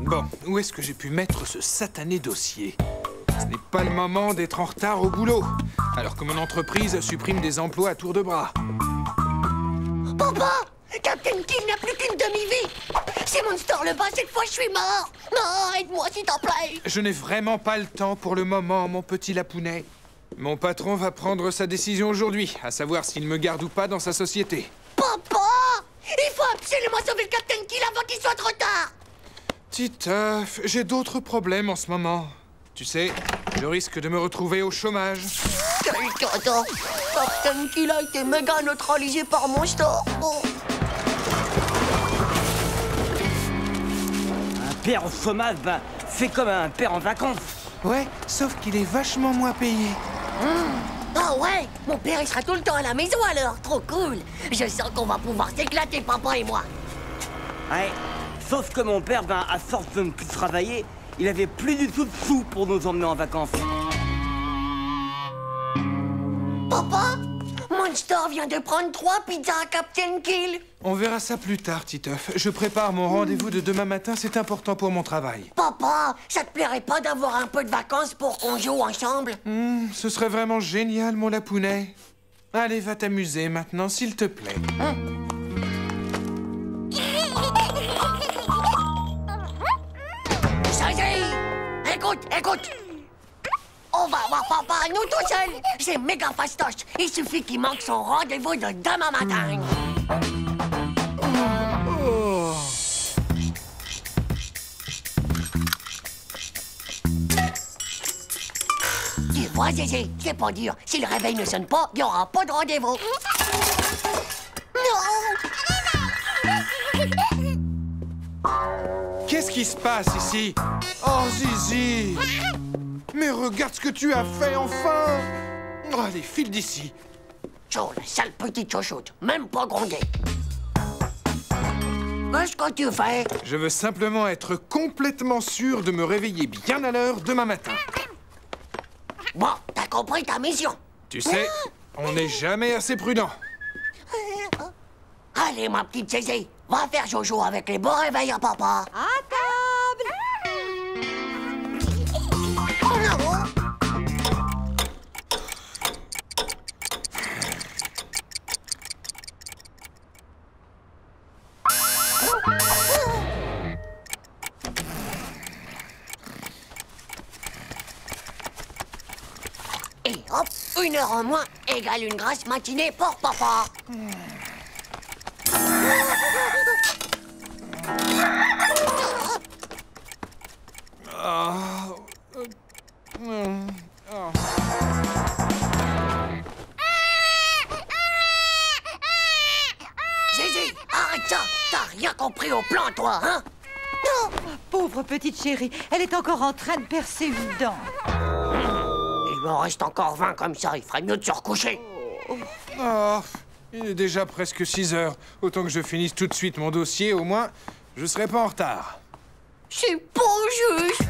Bon, où est-ce que j'ai pu mettre ce satané dossier? Ce n'est pas le moment d'être en retard au boulot, alors que mon entreprise supprime des emplois à tour de bras. Papa! Captain Kill n'a plus qu'une demi-vie! Si Monster le bat, cette fois je suis mort! Non, aide-moi s'il t'en plaît! Je n'ai vraiment pas le temps pour le moment, mon petit lapounet. Mon patron va prendre sa décision aujourd'hui, à savoir s'il me garde ou pas dans sa société. Papa! Il faut absolument sauver le Captain Kill avant qu'il soit trop tard! Titeuf, j'ai d'autres problèmes en ce moment. Tu sais, je risque de me retrouver au chômage. Attends, Captain Kill a été méga neutralisé par Monster. Oh. Un père au chômage, ben, fait comme un père en vacances. Ouais, sauf qu'il est vachement moins payé. Ah ouais, mon père il sera tout le temps à la maison alors, trop cool. Je sens qu'on va pouvoir s'éclater, papa et moi. Ouais, sauf que mon père, ben, à force de ne plus travailler, il avait plus du tout de sous pour nous emmener en vacances. Papa, Monster vient de prendre 3 pizzas à Captain Kill. On verra ça plus tard, Titeuf. Je prépare mon rendez-vous de demain matin, c'est important pour mon travail. Papa, ça te plairait pas d'avoir un peu de vacances pour qu'on joue ensemble? Ce serait vraiment génial, mon lapounet. Allez, va t'amuser maintenant, s'il te plaît. Zazie! Écoute! On va voir papa à nous tout seuls. C'est méga fastoche. Il suffit qu'il manque son rendez-vous de demain matin. Tu vois, Zézé, c'est pas dur. Si le réveil ne sonne pas, il n'y aura pas de rendez-vous. Qu'est-ce qui se passe ici? Oh, Zizi! Mais regarde ce que tu as fait, enfin! Oh, allez, file d'ici. Chaud, la sale petite chouchoute. Même pas grondée. Qu'est-ce que tu fais? Je veux simplement être complètement sûr de me réveiller bien à l'heure demain matin. Bon, t'as compris ta mission. Tu sais, on n'est jamais assez prudent. Allez, ma petite Zézé, va faire Jojo avec les bons réveils à papa. À table! Et hop, 1 heure en moins égale une grasse matinée pour papa. Zézé, arrête ça! T'as rien compris au plan, toi, hein? Pauvre petite chérie, elle est encore en train de percer une dent. Il m'en reste encore 20 comme ça, il ferait mieux de se recoucher. Oh, il est déjà presque 6 heures. Autant que je finisse tout de suite mon dossier, au moins, je serai pas en retard. C'est pas juste!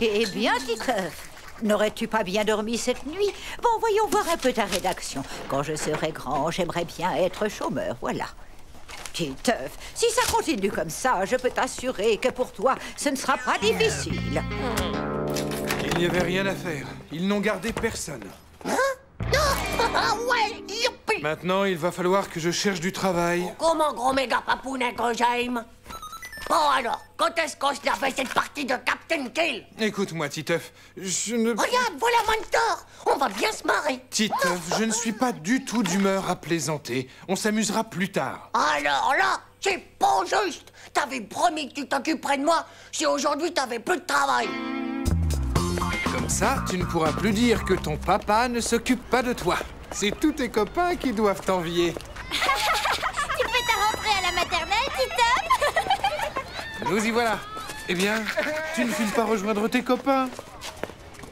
Eh bien, Titeuf, n'aurais-tu pas bien dormi cette nuit? Bon, voyons voir un peu ta rédaction. Quand je serai grand, j'aimerais bien être chômeur, voilà. Titeuf, si ça continue comme ça, je peux t'assurer que pour toi, ce ne sera pas difficile. Il n'y avait rien à faire. Ils n'ont gardé personne. Ah ouais, youpi! Maintenant, il va falloir que je cherche du travail. Comment gros méga papounet que j'aime? Bon alors, quand est-ce qu'on se la fait cette partie de Captain Kill? Écoute-moi, Titeuf, je ne... Regarde, voilà Monster! On va bien se marrer! Titeuf, je ne suis pas du tout d'humeur à plaisanter. On s'amusera plus tard. Alors là, c'est pas juste! T'avais promis que tu t'occuperais de moi si aujourd'hui t'avais plus de travail! Comme ça, tu ne pourras plus dire que ton papa ne s'occupe pas de toi. C'est tous tes copains qui doivent t'envier. Tu fais ta rentrée à la maternelle, Titeuf? Nous y voilà. Eh bien, tu ne files pas rejoindre tes copains?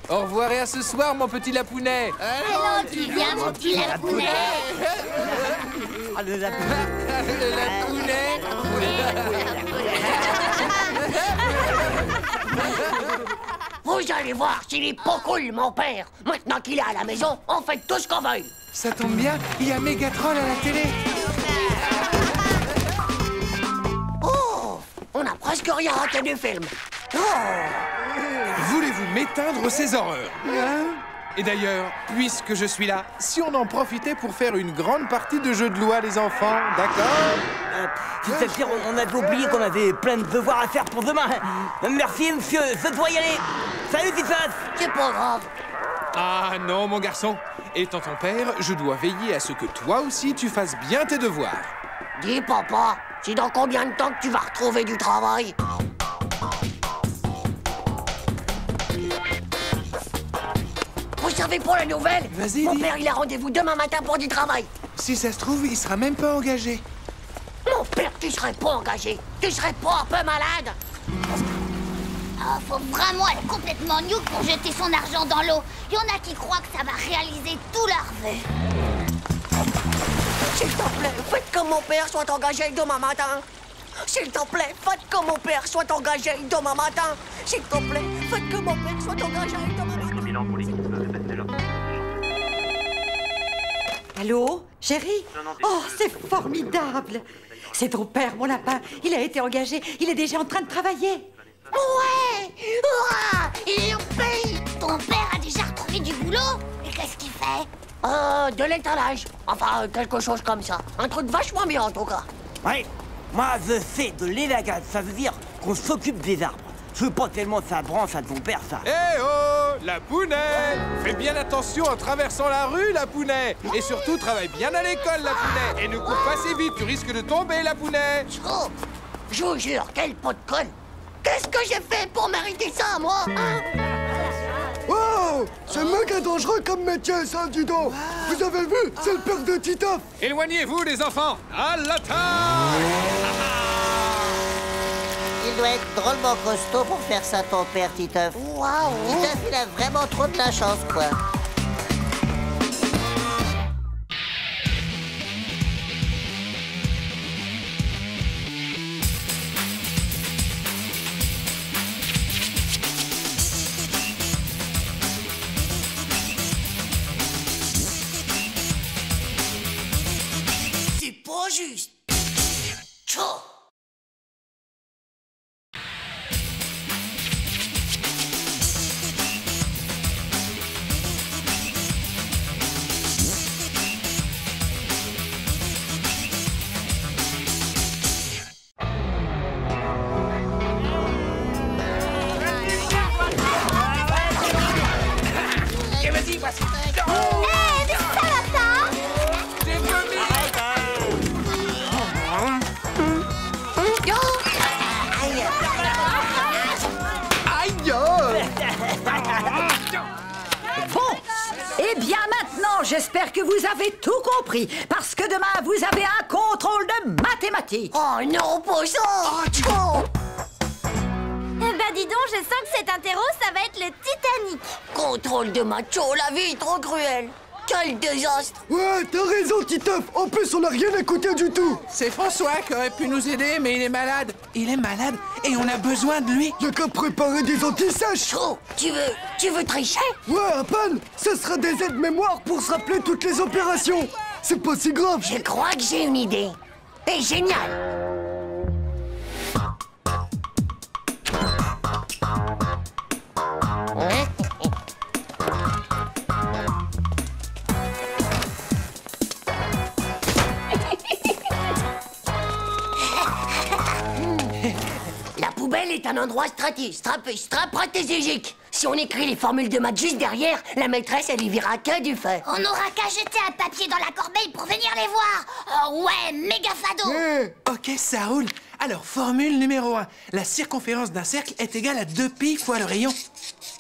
Au revoir et à ce soir, mon petit lapounet. Alors, tu viens, mon petit lapounet? Ah, le lapin. Le lapounet. Vous allez voir s'il est pas cool, mon père. Maintenant qu'il est à la maison, on fait tout ce qu'on veut. Ça tombe bien, il y a Megatroll à la télé. Oh, on a presque rien raté du film. Oh. Voulez-vous m'éteindre ces horreurs? Et d'ailleurs, puisque je suis là, si on en profitait pour faire une grande partie de jeux de loi, les enfants, d'accord? C'est-à-dire, on avait oublié qu'on avait plein de devoirs à faire pour demain. Merci, monsieur, je dois y aller. Salut, Titeuf. C'est pas grave. Ah non, mon garçon. Étant ton père, je dois veiller à ce que toi aussi tu fasses bien tes devoirs. Dis, papa, c'est dans combien de temps que tu vas retrouver du travail? Vous savez, pour la nouvelle, Vas-y, mon dis. père, il a rendez-vous demain matin pour du travail. Si ça se trouve, il sera même pas engagé. Mon père, tu serais pas engagé. Tu serais pas un peu malade. Ah, faut vraiment être complètement new pour jeter son argent dans l'eau. Il y en a qui croient que ça va réaliser tous leurs vœux. S'il te plaît, faites que mon père soit engagé demain matin. S'il te plaît, faites que mon père soit engagé demain matin. S'il te plaît, faites que mon père soit engagé demain matin. Allô, chérie? Oh, c'est formidable! C'est ton père, mon lapin. Il a été engagé. Il est déjà en train de travailler. Ouais! Hurrah! Il est au pays! Ton père a déjà retrouvé du boulot? Et qu'est-ce qu'il fait? De l'étalage. Enfin, quelque chose comme ça. Un truc vachement bien, en tout cas. Ouais, moi, je fais de l'élagage. Ça veut dire qu'on s'occupe des arbres. Je veux pas tellement sa branche à ton père, ça. Eh oh, la Pounet! Fais bien attention en traversant la rue, la Pounet! Et surtout, travaille bien à l'école, la Pounet! Et ne cours pas si vite, tu risques de tomber, la Pounet! Oh, je vous jure, quel pot de colle. Qu'est-ce que j'ai fait pour mériter ça, moi, hein? Oh, c'est méga dangereux comme métier, ça, dis donc. Vous avez vu? C'est le père de Titeuf. Éloignez-vous, les enfants! À l'attaque! Il doit être drôlement costaud pour faire ça, ton père, Titeuf. Waouh! Titeuf, il a vraiment trop de la chance, quoi. C'est pas juste. Tchou! Et vas-y, voici! Eh, mais ça va pas! J'ai vomi! Yo! Bon, eh bien maintenant, j'espère que vous avez tout compris, parce que demain, vous avez un contrôle de mathématiques. Oh non, pas ça! Tchou! Eh ben dis donc, je sens que cet interro, ça va être le Titanic. Contrôle de macho, la vie est trop cruelle. Quel désastre! Ouais, t'as raison, Titeuf. En plus, on n'a rien écouté du tout. C'est François qui aurait pu nous aider, mais il est malade. Il est malade et on a besoin de lui. Y'a qu'à préparer des antisèches. Tchou, tu veux tricher? Ouais, à peine. Ce sera des aides-mémoire pour se rappeler toutes les opérations. C'est pas si grave. Je crois que j'ai une idée. Et génial! La poubelle est un endroit stratégique. Si on écrit les formules de maths juste derrière, la maîtresse, elle y verra que du feu. On n'aura qu'à jeter un papier dans la corbeille pour venir les voir. Oh ouais, méga fado. Ok, ça roule. Alors, formule numéro 1. La circonférence d'un cercle est égale à 2π fois le rayon.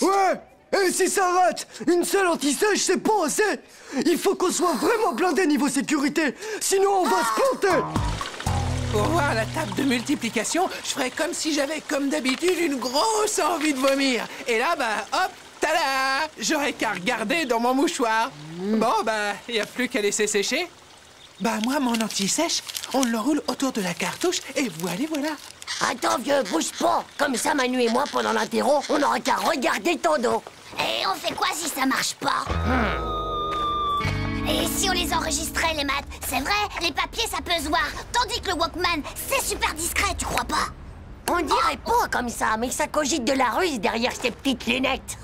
Ouais. Et si ça rate, une seule antisèche, c'est pas assez. Il faut qu'on soit vraiment blindé niveau sécurité. Sinon, on va se planter. Pour voir la table de multiplication, je ferais comme si j'avais, comme d'habitude, une grosse envie de vomir. Et là, bah, hop, tada! J'aurais qu'à regarder dans mon mouchoir. Bon, bah, y a plus qu'à laisser sécher. Bah, moi, mon anti-sèche, on le roule autour de la cartouche et voilà. Attends, vieux, bouge pas. Comme ça, Manu et moi, pendant l'interro, on n'aura qu'à regarder ton dos. Et on fait quoi si ça marche pas? Et si on les enregistrait, les maths? C'est vrai, les papiers, ça peut se voir. Tandis que le Walkman, c'est super discret, tu crois pas? On dirait pas comme ça, mais ça cogite de la ruse derrière ces petites lunettes.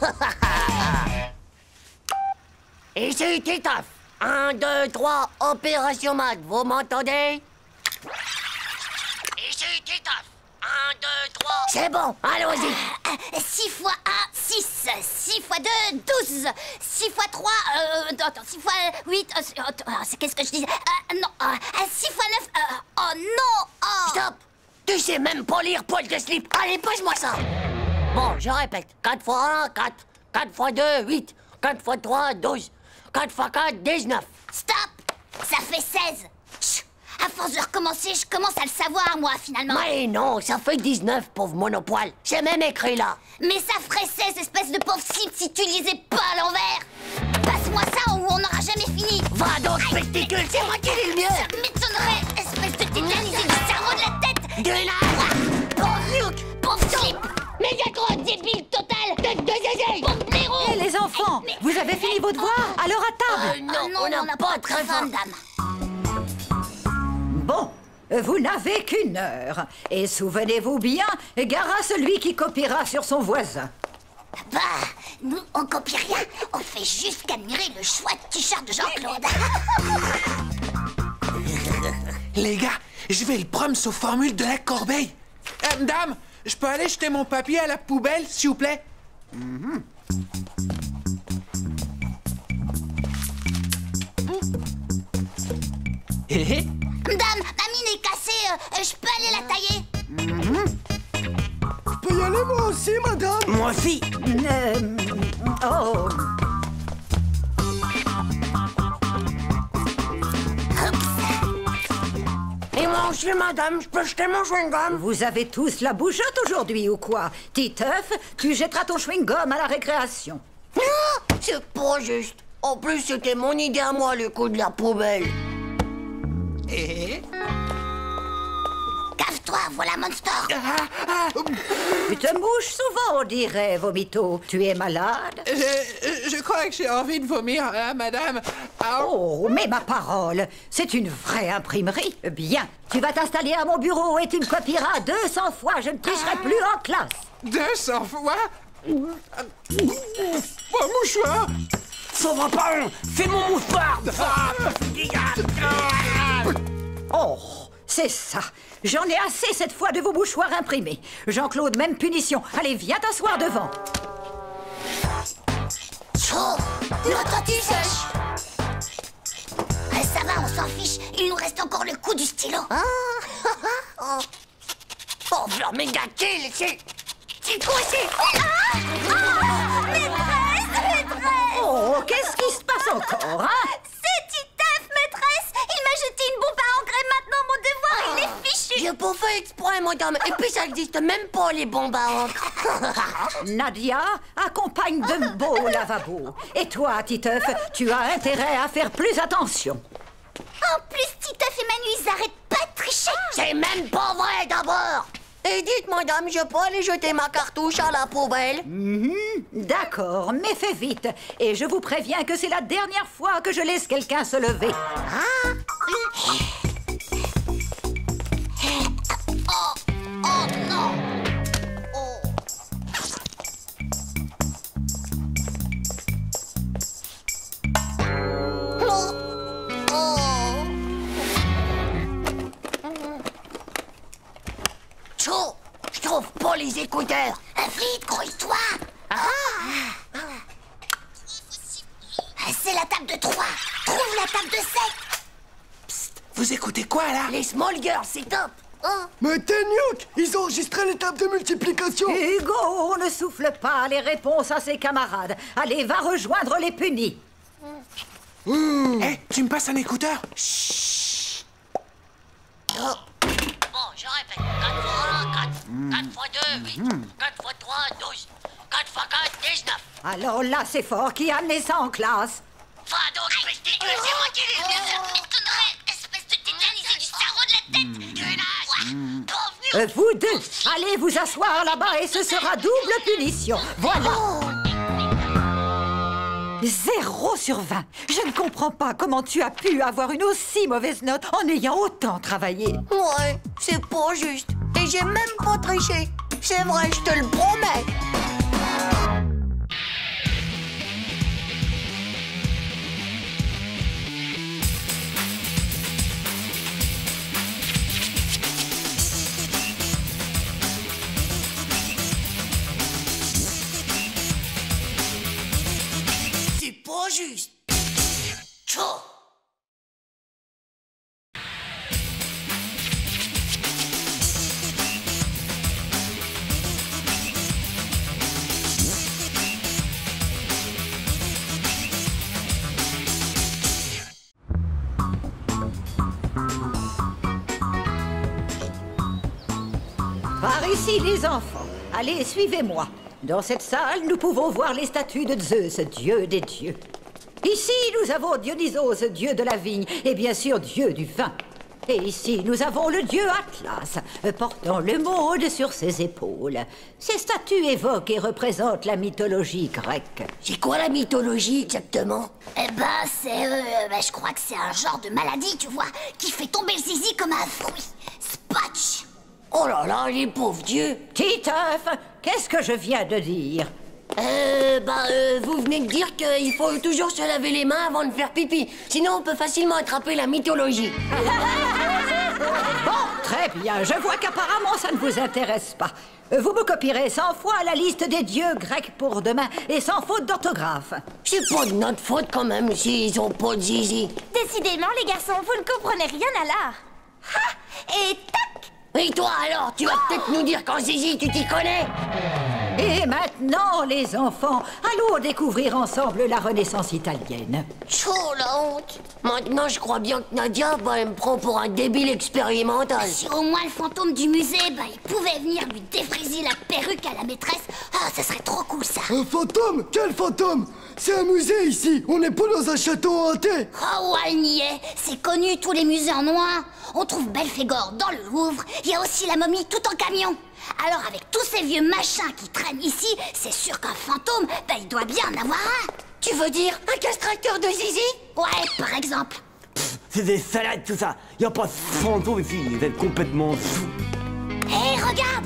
Et c'est Titeuf. 1, 2, 3, opération maths, vous m'entendez? Et c'est Titeuf. 1, 2, 3... C'est bon, allons-y. 6 fois 1, 6. 6 fois 2, 12. 6 fois 3, attends, 6 fois 8... qu'est-ce que je dis? Non, 6 fois 9... oh non! Oh. Stop! Tu sais même pas lire poil de slip. Allez, pose-moi ça. Bon, je répète. 4 fois 1, 4. 4 fois 2, 8. 4 fois 3, 12. 4 fois 4, 19. Stop! Ça fait 16. Chut. À force de recommencer, je commence à le savoir, moi, finalement. Mais non, ça fait 19, pauvre monopoil. C'est même écrit là. Mais ça ferait 16, espèce de pauvre slip, si tu lisais pas à l'envers. Passe-moi ça ou on n'aura jamais fini. Va donc, spectacule, c'est moi qui lis le mieux. Ça m'étonnerait, espèce de tétanisé du cerveau de la tête. Grenade. Pauvre Luke, pauvre slip. Mais y'a trop de débile total. Tête de zézé. Pauvre blaireau. Hé, les enfants, vous avez fini vos devoirs? Alors à table. Non, on n'a pas très faim, dame. Bon, vous n'avez qu'une heure. Et souvenez-vous bien, gare à celui qui copiera sur son voisin. Bah, nous, on copie rien. On fait juste qu'admirer le chouette t-shirt de Jean-Claude. Les gars, je vais le prendre sous formule de la corbeille. Dame, je peux aller jeter mon papier à la poubelle, s'il vous plaît? Hé hé. Dame, ma mine est cassée. Je peux aller la tailler? Je peux y aller moi aussi, madame? Moi aussi. Oh, Et moi aussi, madame, je peux jeter mon chewing-gum? vous avez tous la bougeotte aujourd'hui ou quoi? Titeuf, tu jetteras ton chewing-gum à la récréation. Ah, c'est pas juste. En plus, c'était mon idée à moi, le coup de la poubelle. Hé Cave-toi, voilà Monster. Tu te mouches souvent, on dirait, Vomito. Tu es malade? Je crois que j'ai envie de vomir, hein, madame. Ah, Oh, mais ma parole, c'est une vraie imprimerie. Bien, tu vas t'installer à mon bureau et tu me copieras 200 fois. Je ne tricherai plus en classe. 200 fois? Mon mouchoir! Sauve pas un. Fais mon mouchoir. Oh, c'est ça. J'en ai assez cette fois de vos mouchoirs imprimés. Jean-Claude, même punition. Allez, viens t'asseoir devant. Chaud, notre sèche. Ça va, on s'en fiche. Il nous reste encore le coup du stylo. Pauvre leur méga kill, c'est quoi, c'est... Maîtresse! Oh, qu'est-ce qui se passe encore, hein? C'est Titeuf, maîtresse! Il m'a jeté une bombe à engrais, maintenant mon devoir, il est fichu! J'ai pas fait exprès, madame. Et puis, ça existe même pas, les bombes à encre. Nadia, accompagne de beaux lavabos. Et toi, Titeuf, tu as intérêt à faire plus attention. En plus, Titeuf et Manu, ils arrêtent pas de tricher! C'est même pas vrai, d'abord. Et dites, madame, je peux aller jeter ma cartouche à la poubelle? D'accord, mais fais vite. Et je vous préviens que c'est la dernière fois que je laisse quelqu'un se lever. Oh non! Chaud, je trouve pas les écouteurs. Vite, grouille-toi! C'est la table de 3. Trouve la table de 7. Vous écoutez quoi, là? Les small girls, c'est top. Mais Téniouk, ils ont enregistré l'étape de multiplication. Hugo, on ne souffle pas les réponses à ses camarades. Allez, va rejoindre les punis. Hé, tu me passes un écouteur? Bon, je répète. 4 fois 1, 4. 4 fois 2, 8. 4 fois 3, 12. 4 fois 4, 19. Alors là, c'est fort qui a amené ça en classe. Va donc, testicule, c'est moi qui l'ai Ça m'étonnerait, espèce de tétanisé du cerveau de la tête! Grenade. Pauvre Vous deux, allez vous asseoir là-bas et ce sera double punition. Voilà. 0 sur 20. Je ne comprends pas comment tu as pu avoir une aussi mauvaise note en ayant autant travaillé. Ouais, c'est pas juste. Et j'ai même pas triché. C'est vrai, je te le promets. C'est pas juste. Tchou. Par ici, les enfants. Allez, suivez-moi. Dans cette salle, nous pouvons voir les statues de Zeus, dieu des dieux. Ici, nous avons Dionysos, dieu de la vigne, et bien sûr, dieu du vin. Et ici, nous avons le dieu Atlas, portant le monde sur ses épaules. Ces statues évoquent et représentent la mythologie grecque. C'est quoi la mythologie exactement? Eh ben, je crois que c'est un genre de maladie, tu vois, qui fait tomber le zizi comme un fruit. Spatch. Oh là là, les pauvres dieux. Titeuf, qu'est-ce que je viens de dire? Vous venez de dire qu'il faut toujours se laver les mains avant de faire pipi. Sinon, on peut facilement attraper la mythologie. Bon, très bien. Je vois qu'apparemment, ça ne vous intéresse pas. Vous me copierez 100 fois la liste des dieux grecs pour demain et sans faute d'orthographe. C'est pas de notre faute quand même s'ils ont pas de zizi. Décidément, les garçons, vous ne comprenez rien à l'art. Ha! Et tac! Et toi alors, tu vas peut-être nous dire qu'en zizi, tu t'y connais? Et maintenant, les enfants, allons découvrir ensemble la Renaissance italienne. Chaud la honte. Maintenant, je crois bien que Nadia, elle me prend pour un débile expérimental. Si au moins le fantôme du musée, il pouvait venir lui défriser la perruque à la maîtresse, ça serait trop cool ça. Un fantôme? Quel fantôme? C'est un musée ici, on n'est pas dans un château hanté. Oh ouais, elle n'y est. C'est connu, tous les musées en ont un. On trouve Belphégor dans le Louvre, il y a aussi la momie tout en camion. Alors avec tous ces vieux machins qui traînent ici, c'est sûr qu'un fantôme, il doit bien en avoir un. Tu veux dire un castrateur de zizi? Ouais, par exemple. C'est des salades tout ça. Y a pas de fantôme ici, vous êtes complètement fous. Hé, regarde!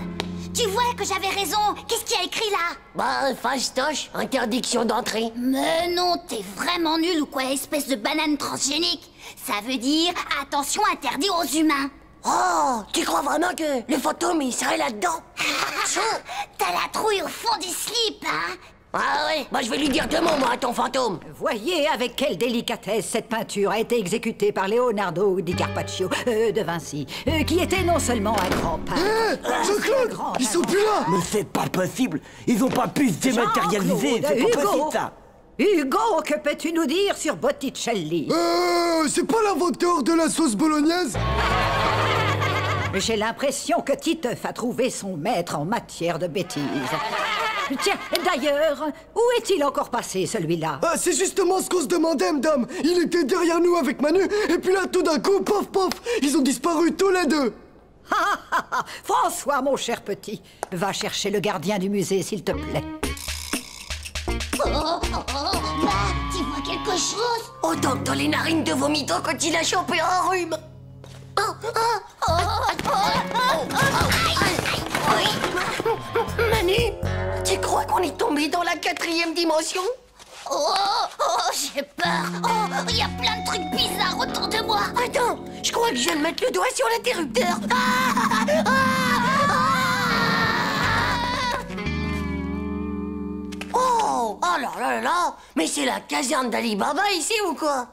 Tu vois que j'avais raison. Qu'est-ce qu'il y a écrit là? Fastoche, interdiction d'entrée. Mais non, t'es vraiment nul ou quoi, espèce de banane transgénique? Ça veut dire attention interdit aux humains. Oh, tu crois vraiment que le fantôme, il serait là-dedans? T'as la trouille au fond du slip, hein? Ah ouais, je vais lui dire 2 mots, moi, à ton fantôme. Voyez avec quelle délicatesse cette peinture a été exécutée par Leonardo di Carpaccio de Vinci, qui était non seulement un grand peintre... Jean-Claude, ils sont plus là. Mais c'est pas possible. Ils ont pas pu se dématérialiser. C'est pas possible ça. Hugo, que peux-tu nous dire sur Botticelli? C'est pas l'inventeur de la sauce bolognaise? J'ai l'impression que Titeuf a trouvé son maître en matière de bêtises. Tiens, d'ailleurs, où est-il encore passé, celui-là? C'est justement ce qu'on se demandait, madame. Il était derrière nous avec Manu, et puis là, tout d'un coup, pof, pof, ils ont disparu tous les deux. François, mon cher petit, va chercher le gardien du musée, s'il te plaît. Tu vois quelque chose? Autant que dans les narines de vomito quand il a chopé un rhume. Manu, tu crois qu'on est tombé dans la 4e dimension? J'ai peur. Il y a plein de trucs bizarres autour de moi. Attends, je crois que je viens de mettre le doigt sur l'interrupteur. Oh là là là, mais c'est la caserne d'Ali Baba ici ou quoi?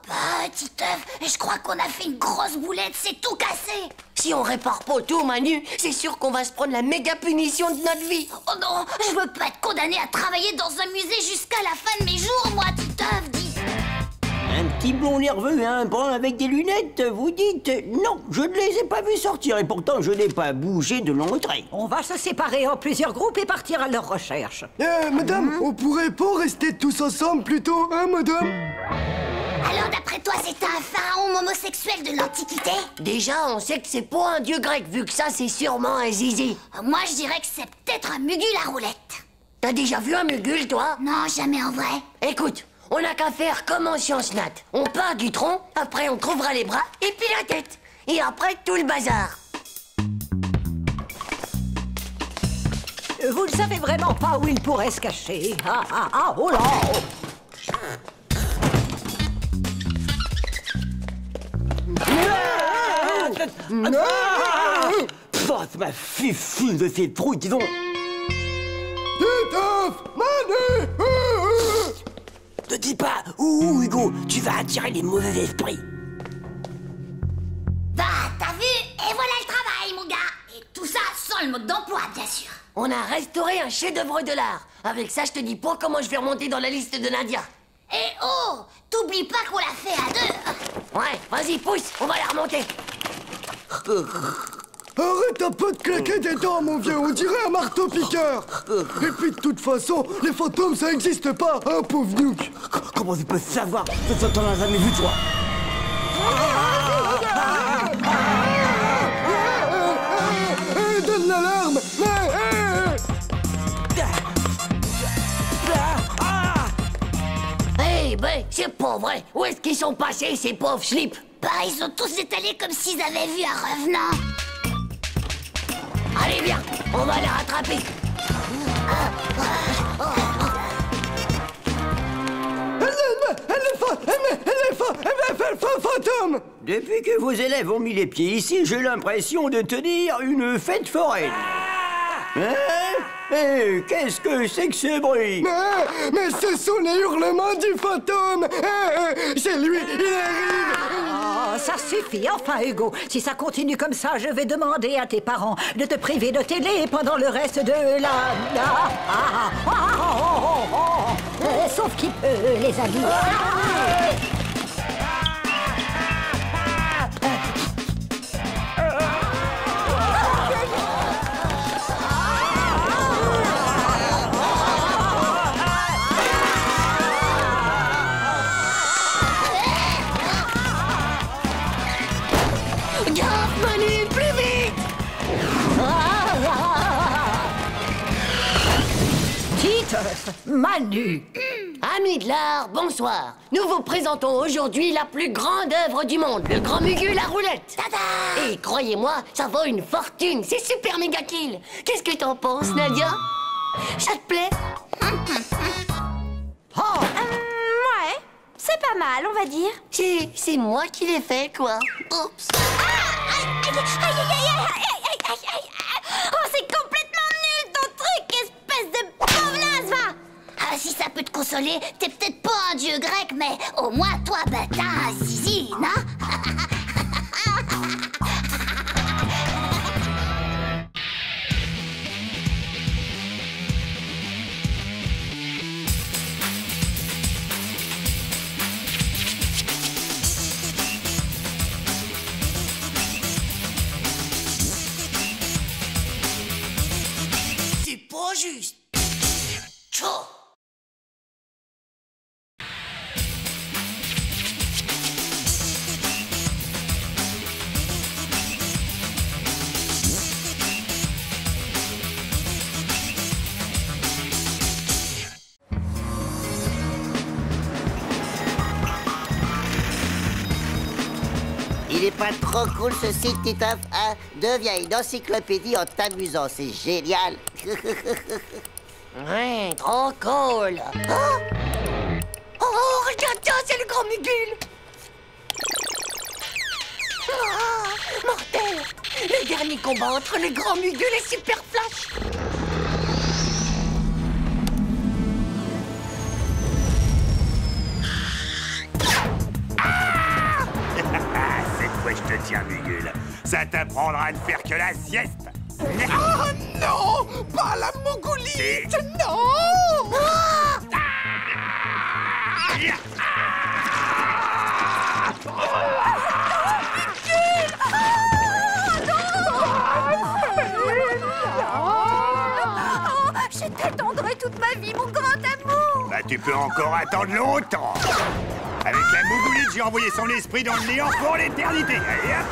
Petit œuf, je crois qu'on a fait une grosse boulette, c'est tout cassé. Si on répare pas tout, Manu, c'est sûr qu'on va se prendre la méga punition de notre vie. Oh non, je veux pas être condamné à travailler dans un musée jusqu'à la fin de mes jours, moi, petit œuf, dis. Un petit blond nerveux, un brun avec des lunettes, vous dites? Non, je ne les ai pas vus sortir et pourtant je n'ai pas bougé de l'entrée. On va se séparer en plusieurs groupes et partir à leur recherche. Madame, on pourrait pas rester tous ensemble plutôt, hein, madame? Alors, d'après toi, c'est un pharaon homosexuel de l'Antiquité? Déjà, on sait que c'est pas un dieu grec, vu que ça, c'est sûrement un zizi. Moi, je dirais que c'est peut-être un mugule à roulette. T'as déjà vu un mugule, toi? Non, jamais en vrai. Écoute, on n'a qu'à faire comme en sciences nat. On part du tronc, après on trouvera les bras, et puis la tête. Et après, tout le bazar. Vous ne savez vraiment pas où il pourrait se cacher. Oh là! Oh, c'est ma fifine de ces trous, dis donc. Titeuf, Manu! Ne dis pas ouh, Hugo, tu vas attirer les mauvais esprits. Bah, t'as vu? Et voilà le travail, mon gars. Et tout ça sans le mode d'emploi, bien sûr. On a restauré un chef-d'œuvre de l'art. Avec ça, je te dis pas comment je vais remonter dans la liste de Nadia. Et oh, t'oublies pas qu'on l'a fait à deux. Ouais, vas-y, pousse, on va la remonter. Arrête un peu de claquer des dents, mon vieux, on dirait un marteau-piqueur. Et puis, de toute façon, les fantômes, ça existe pas, hein, pauvre Nuke. Comment tu peux savoir que t'en as jamais vu, toi? Donne l'alarme. Eh ben, c'est pas vrai. Où est-ce qu'ils sont passés, ces pauvres slips? Bah, ils sont tous étalés comme s'ils avaient vu un revenant. Allez, viens, on va les rattraper. Elle est fantôme. Depuis que vos élèves ont mis les pieds ici, j'ai l'impression de tenir une fête foraine. Hein? Eh, qu'est-ce que c'est que ce bruit? Mais ce sont les hurlements du fantôme. C'est lui, il arrive. Oh, ça suffit, enfin, Hugo. Si ça continue comme ça, je vais demander à tes parents de te priver de télé pendant le reste de sauf qu'il peut, les amis. Manu, plus vite! Titeuf, Manu. Amis de l'art, bonsoir. Nous vous présentons aujourd'hui la plus grande œuvre du monde, le grand mugule à roulette. Tada! Et croyez-moi, ça vaut une fortune, c'est super méga kill. Qu'est-ce que t'en penses, Nadia? Ça te plaît? Ouais, c'est pas mal, on va dire. C'est moi qui l'ai fait, quoi. Oups. Oh, c'est complètement nul ton truc, espèce de pauvre va! Ah, si ça peut te consoler, t'es peut-être pas un dieu grec, mais au moins toi, bah t'as un zizi, non? C'est pas juste. Tchou. Il est pas trop cool ce site, Titeuf, hein? Deviens une encyclopédie en t'amusant, c'est génial. Ouais, trop cool. Oh, regarde ça, c'est le grand mugule. Mortel. Le dernier combat entre le grand mugule et Super Flash. Cette fois, je te tiens, Mugule. Ça t'apprendra à ne faire que la sieste. Oh non! Pas la mogolite! Non! Je t'attendrai toute ma vie, mon grand amour. Bah, tu peux encore attendre longtemps. Avec la Mougoulite, j'ai envoyé son esprit dans le néant pour l'éternité. Allez, hop.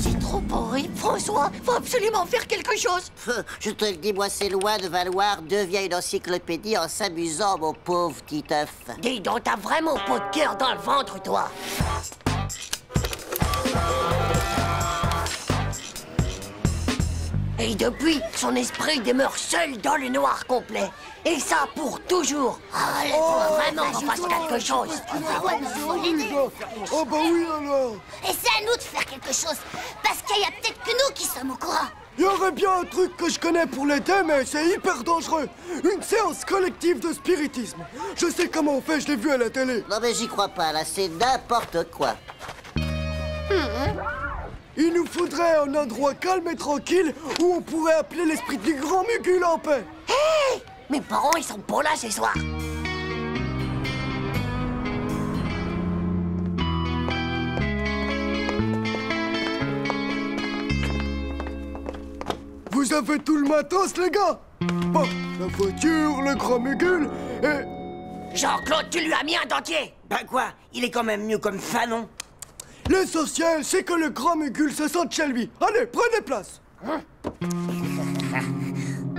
C'est trop horrible, François. Faut absolument faire quelque chose. Je te le dis, moi, c'est loin de valoir. Deviens une encyclopédie en s'amusant, mon pauvre Titeuf. Dis donc, t'as vraiment pas de cœur dans le ventre, toi. Et depuis, son esprit demeure seul dans le noir complet. Et ça pour toujours. Allez, faut vraiment qu'on fasse quelque chose. Oh bah oui alors. Et c'est à nous de faire quelque chose, parce qu'il y a peut-être que nous qui sommes au courant. Il y aurait bien un truc que je connais pour l'été, mais c'est hyper dangereux. Une séance collective de spiritisme. Je sais comment on fait, je l'ai vu à la télé. Non mais j'y crois pas, là, c'est n'importe quoi. Il nous faudrait un endroit calme et tranquille où on pourrait appeler l'esprit du grand Mugul en paix. Hé! Mes parents, ils sont pas là ce soir. Vous avez tout le matos, les gars? Bon, la voiture, le grand Mugul et... Jean-Claude, tu lui as mis un dentier. Ben quoi? Il est quand même mieux comme ça, non? L'essentiel, c'est que le grand Mugul se sente chez lui. Allez, prenez place.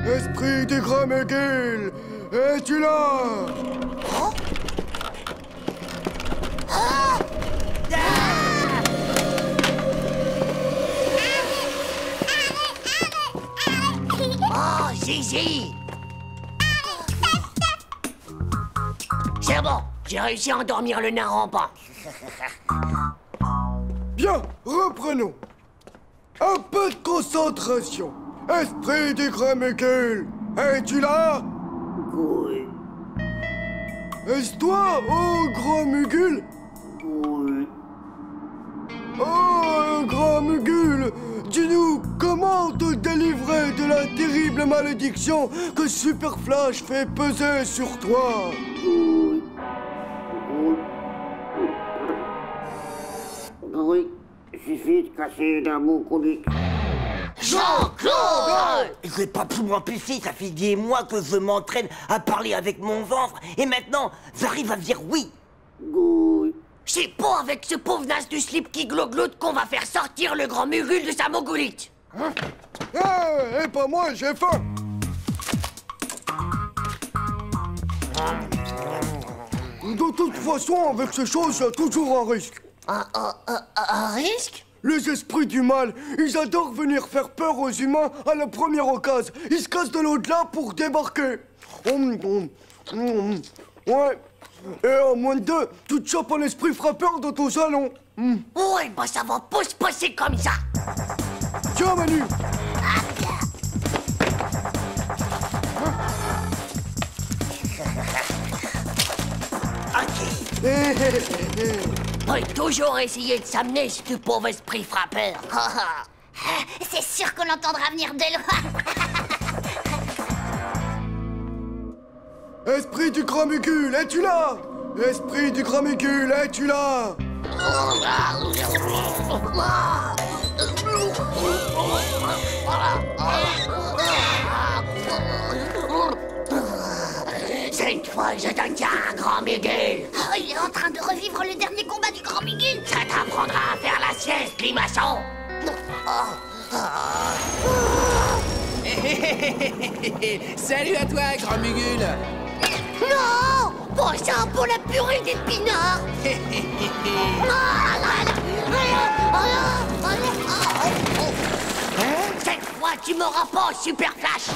Esprit du grand Mugul, es-tu là? Oh, Zizi. C'est bon, j'ai réussi à endormir le nain rampant. Bien, reprenons. Un peu de concentration. Esprit du grand Mugul, es-tu là? Oui, Est-ce toi, oh grand Mugul? oui. Oh, grand Mugul, dis-nous, comment te délivrer de la terrible malédiction que Super Flash fait peser sur toi? Oui, suffit de casser d'un mot conique. Jean-Claude! J'ai pas pu m'empêcher, ça fait des mois que je m'entraîne à parler avec mon ventre, et maintenant, j'arrive à dire oui. Oui. C'est pas avec ce pauvre nas du slip qui glogloute qu'on va faire sortir le grand Mugul de sa Mougoulite. Et pas moi, j'ai faim. De toute façon, avec ces choses, il y a toujours un risque. Un risque? Les esprits du mal, ils adorent venir faire peur aux humains à la première occasion. Ils se cassent de l'au-delà pour débarquer. Ouais. Et en moins de 2, tu te chopes un esprit frappeur dans ton salon. Ouais, bah ça va pas se passer comme ça. Tiens, Manu. On peut toujours essayer de s'amener, ce pauvre esprit frappeur. C'est sûr qu'on l'entendra venir de loin. Esprit du grand Mugul, es-tu là? Esprit du grand Mugul, es-tu là? Cette fois, je te tiens, grand Mugul. Oh, il est en train de revivre le dernier combat du grand Mugul. Ça t'apprendra à faire la sieste, limaçon. Salut à toi, grand Mugul. Non! Pas ça pour la purée d'épinards. Cette fois, tu m'auras pas, Super Flash.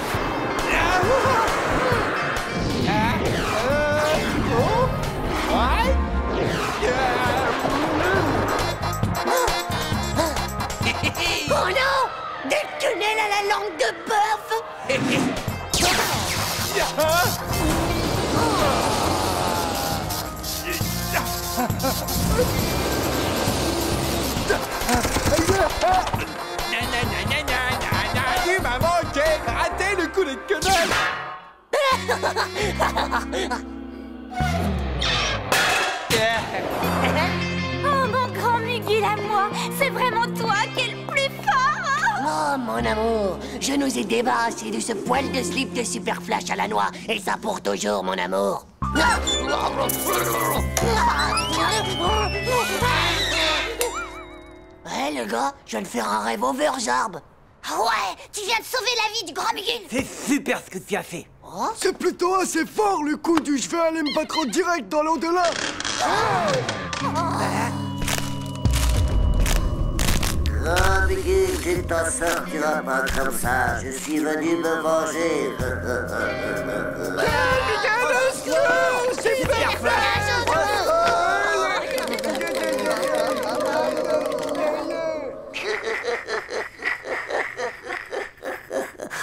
Oh non! Des tunnels à la langue de bœuf! Tu m'as manqué! Raté le coup de quenelle! Oh, mon grand Mugul à moi, c'est vraiment toi qui es le plus fort. Oh, mon amour, je nous ai débarrassés de ce poil de slip de Super Flash à la noix, et ça pour toujours, mon amour. Hé, les gars, je viens de faire un rêve overjarb. Ah ouais, tu viens de sauver la vie du grand Miguel. C'est super ce que tu as fait. C'est plutôt assez fort le coup du je vais aller me battre en direct dans l'au-delà. Grand Miguel, tu ne t'en sortiras pas comme ça. Je suis venu me venger.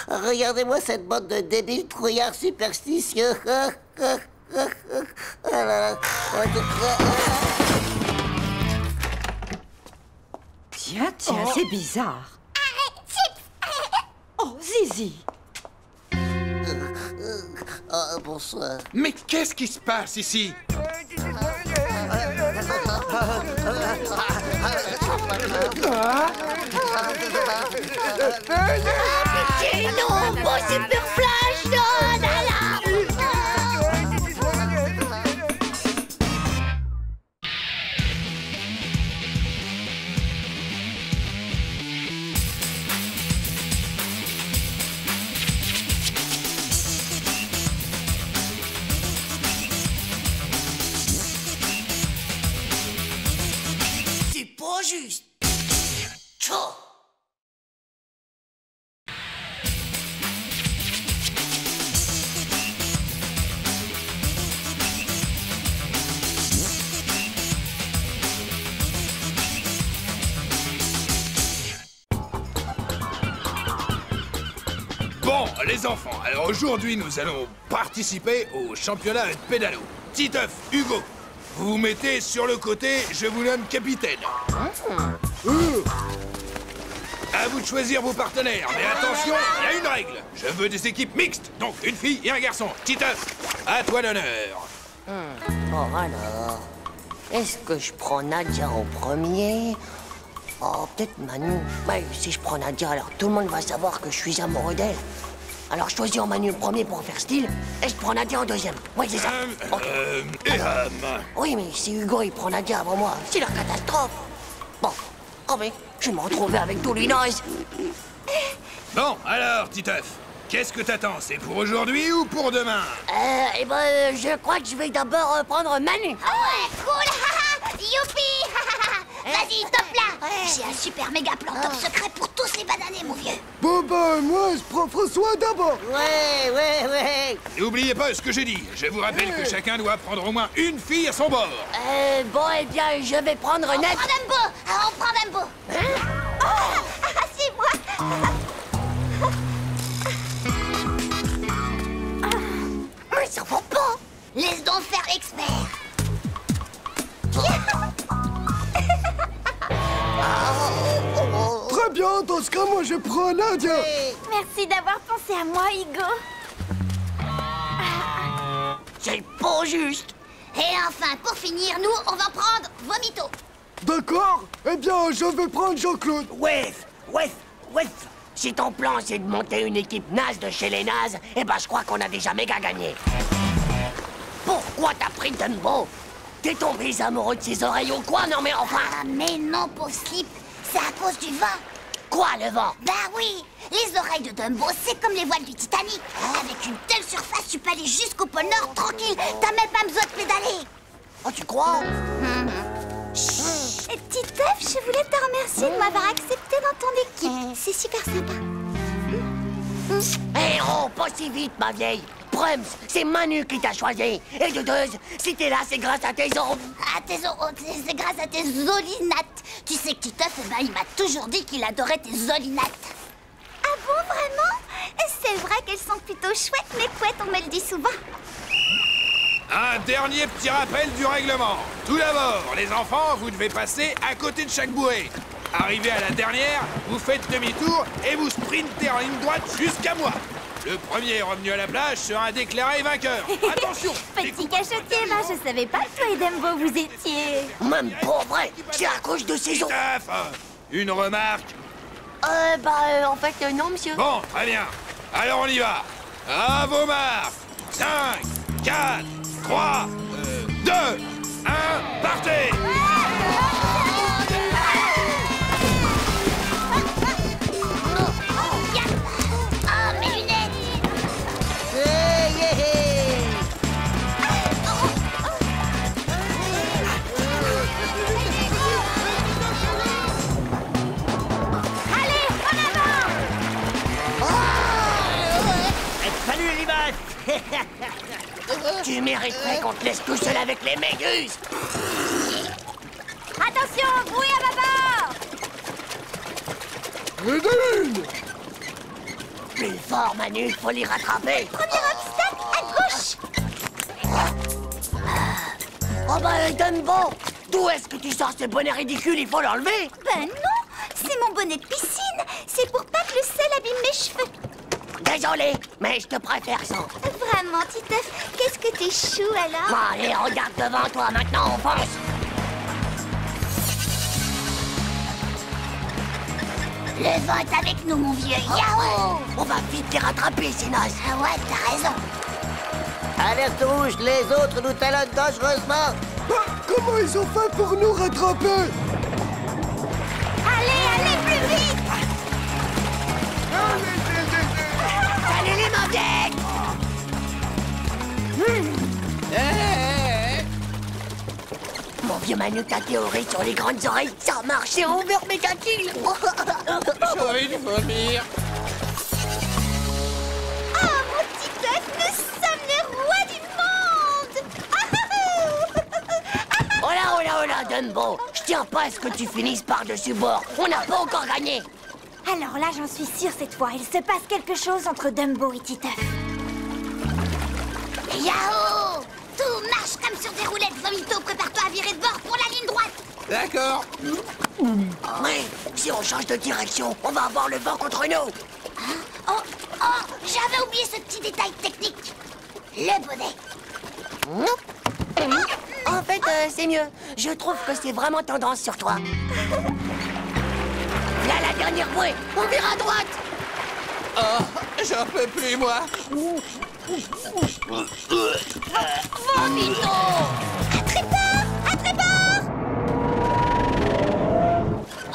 Regardez-moi cette bande de débiles trouillards superstitieux. Tiens, c'est bizarre. Oh, Zizi. Oh, bonsoir. Mais qu'est-ce qui se passe ici? Pitié, non, mon super flash, non, là, C'est pas juste. Tchou. Bon, les enfants, alors aujourd'hui, nous allons participer au championnat de pédalo. Titeuf, Hugo, vous vous mettez sur le côté, je vous nomme capitaine. À vous de choisir vos partenaires, mais attention, il y a une règle. Je veux des équipes mixtes, donc une fille et un garçon. Titeuf, à toi l'honneur. Bon, alors, est-ce que je prends Nadia en premier? Oh, peut-être Manu. Ouais, si je prends Nadia, alors tout le monde va savoir que je suis amoureux d'elle. Alors je choisis en Manu le premier pour faire style, et je prends Nadia en deuxième. Oui, c'est ça. Ok. Oui, mais si Hugo il prend Nadia avant moi, c'est la catastrophe. Bon, oh mais je vais me retrouver avec tous les nazes. Bon, alors, Titeuf, qu'est-ce que t'attends? C'est pour aujourd'hui ou pour demain? Eh ben, je crois que je vais d'abord prendre Manu. Ah ouais, cool. Youpi. Vas-y, stop là. J'ai un super méga plan top secret pour tous les bananés, mon vieux. Bon ben, moi je prends François d'abord. Ouais. N'oubliez pas ce que j'ai dit. Je vous rappelle que chacun doit prendre au moins une fille à son bord. Bon, eh bien, je vais prendre On Ned. prend Dumbo. Ah, on prend Dumbo. Oh, c'est moi. Mais ça va pas. Laisse donc faire l'expert. Très bien, dans ce cas, moi je prends Nadia. Merci d'avoir pensé à moi, Hugo. C'est pas juste. Et enfin, pour finir, nous, on va prendre Vomito. D'accord. Eh bien, je vais prendre Jean-Claude. Ouais. Si ton plan c'est de monter une équipe naze de chez les nazes, eh ben je crois qu'on a déjà méga gagné. Pourquoi t'as pris Dumbo? T'es tombé amoureux de ses oreilles ou quoi? Non mais enfin. Ah, mais non, pauvre slip. C'est à cause du vent. Quoi le vent? Bah oui, les oreilles de Dumbo, c'est comme les voiles du Titanic. Avec une telle surface, tu peux aller jusqu'au pôle Nord tranquille. T'as même pas besoin de pédaler. Oh tu crois? Titeuf, je voulais te remercier de m'avoir accepté dans ton équipe. C'est super sympa. Eh oh, pas si vite ma vieille. Prums, c'est Manu qui t'a choisi. Et de deux, si t'es là, c'est grâce à tes os. Ah, c'est grâce à tes olinates. Tu sais que Titeuf, ben, il m'a toujours dit qu'il adorait tes olinates. Ah bon, vraiment? C'est vrai qu'elles sont plutôt chouettes, mes couettes, on me le dit souvent. Un dernier petit rappel du règlement. Tout d'abord, les enfants, vous devez passer à côté de chaque bouée. Arrivé à la dernière, vous faites demi-tour et vous sprintez en ligne droite jusqu'à moi. Le premier revenu à la plage sera déclaré vainqueur. Attention! Petit cachotier, ben, je savais pas que toi et Dumbo vous étiez... Même pas vrai, c'est à cause de ces os. Titeuf, une remarque? En fait, non, monsieur. Bon, très bien. Alors on y va. À vos marques. 5, 4, 3, 2, 1, partez! Oh, mes lunettes! Allez, en avant! Salut les limaces. Tu mériterais qu'on te laisse tout seul avec les méduses. Attention, bruit à bâbord! Plus fort, Manu, faut les rattraper. Premier obstacle, à gauche! Oh bah, Dumbo, d'où est-ce que tu sors ce bonnet ridicule? Il faut l'enlever. Ben non, c'est mon bonnet de piscine. C'est pour pas que le sel abîme mes cheveux. Désolé, mais je te préfère sans. Vraiment, Titeuf, qu'est-ce que t'es chou alors? Bon, allez, regarde devant toi, maintenant on fonce. Le vent est avec nous, mon vieux. Yahoo! On va vite les rattraper, Sinos. Ah ouais, t'as raison. Alerte rouge, les autres nous talonnent dangereusement. Comment ils ont fait pour nous rattraper? Allez, allez, plus vite! Allez les maudits! Mon vieux Manu, ta théorie sur les grandes oreilles, ça a marché over méga kill. J'ai envie de vomir. Oh, mon Titeuf, nous sommes les rois du monde! Oh là, oh là, oh là, Dumbo, je tiens pas à ce que tu finisses par-dessus bord. On n'a pas encore gagné. Alors là, j'en suis sûre cette fois, il se passe quelque chose entre Dumbo et Titeuf. Yahoo! Tout marche comme sur des roulettes, Vomito. Prépare-toi à virer de bord pour la ligne droite. D'accord. Oui, si on change de direction, on va avoir le vent contre nous. Oh, j'avais oublié ce petit détail technique. Le bonnet. En fait, c'est mieux. Je trouve que c'est vraiment tendance sur toi. Là, la dernière bouée, on vire à droite. Oh, j'en peux plus, moi. Vomito! À tréport! À tréport!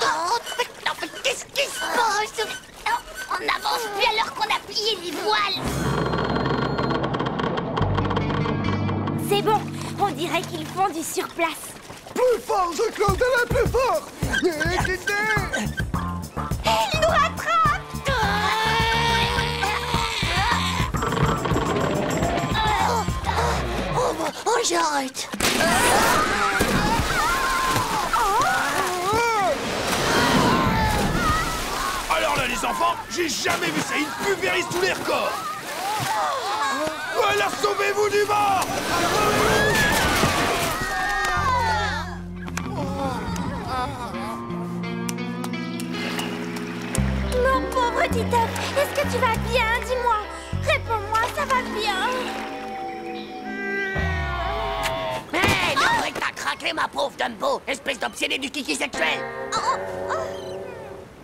Oh, mais qu'est-ce qui se passe? Oh, on n'avance plus alors qu'on a plié les voiles. C'est bon, on dirait qu'ils font du surplace. Plus fort, je claude la plus fort. Ils nous rattrapent! Oh, j'arrête. Alors là, les enfants, j'ai jamais vu ça. Ils pulvérisent tous les records. Alors sauvez-vous du vent! Mon pauvre Titeuf, est-ce que tu vas bien? Dis-moi. Réponds-moi, ça va bien? Hé, non, mais t'as craqué, ma pauvre Dumbo, espèce d'obsédé du kiki sexuel.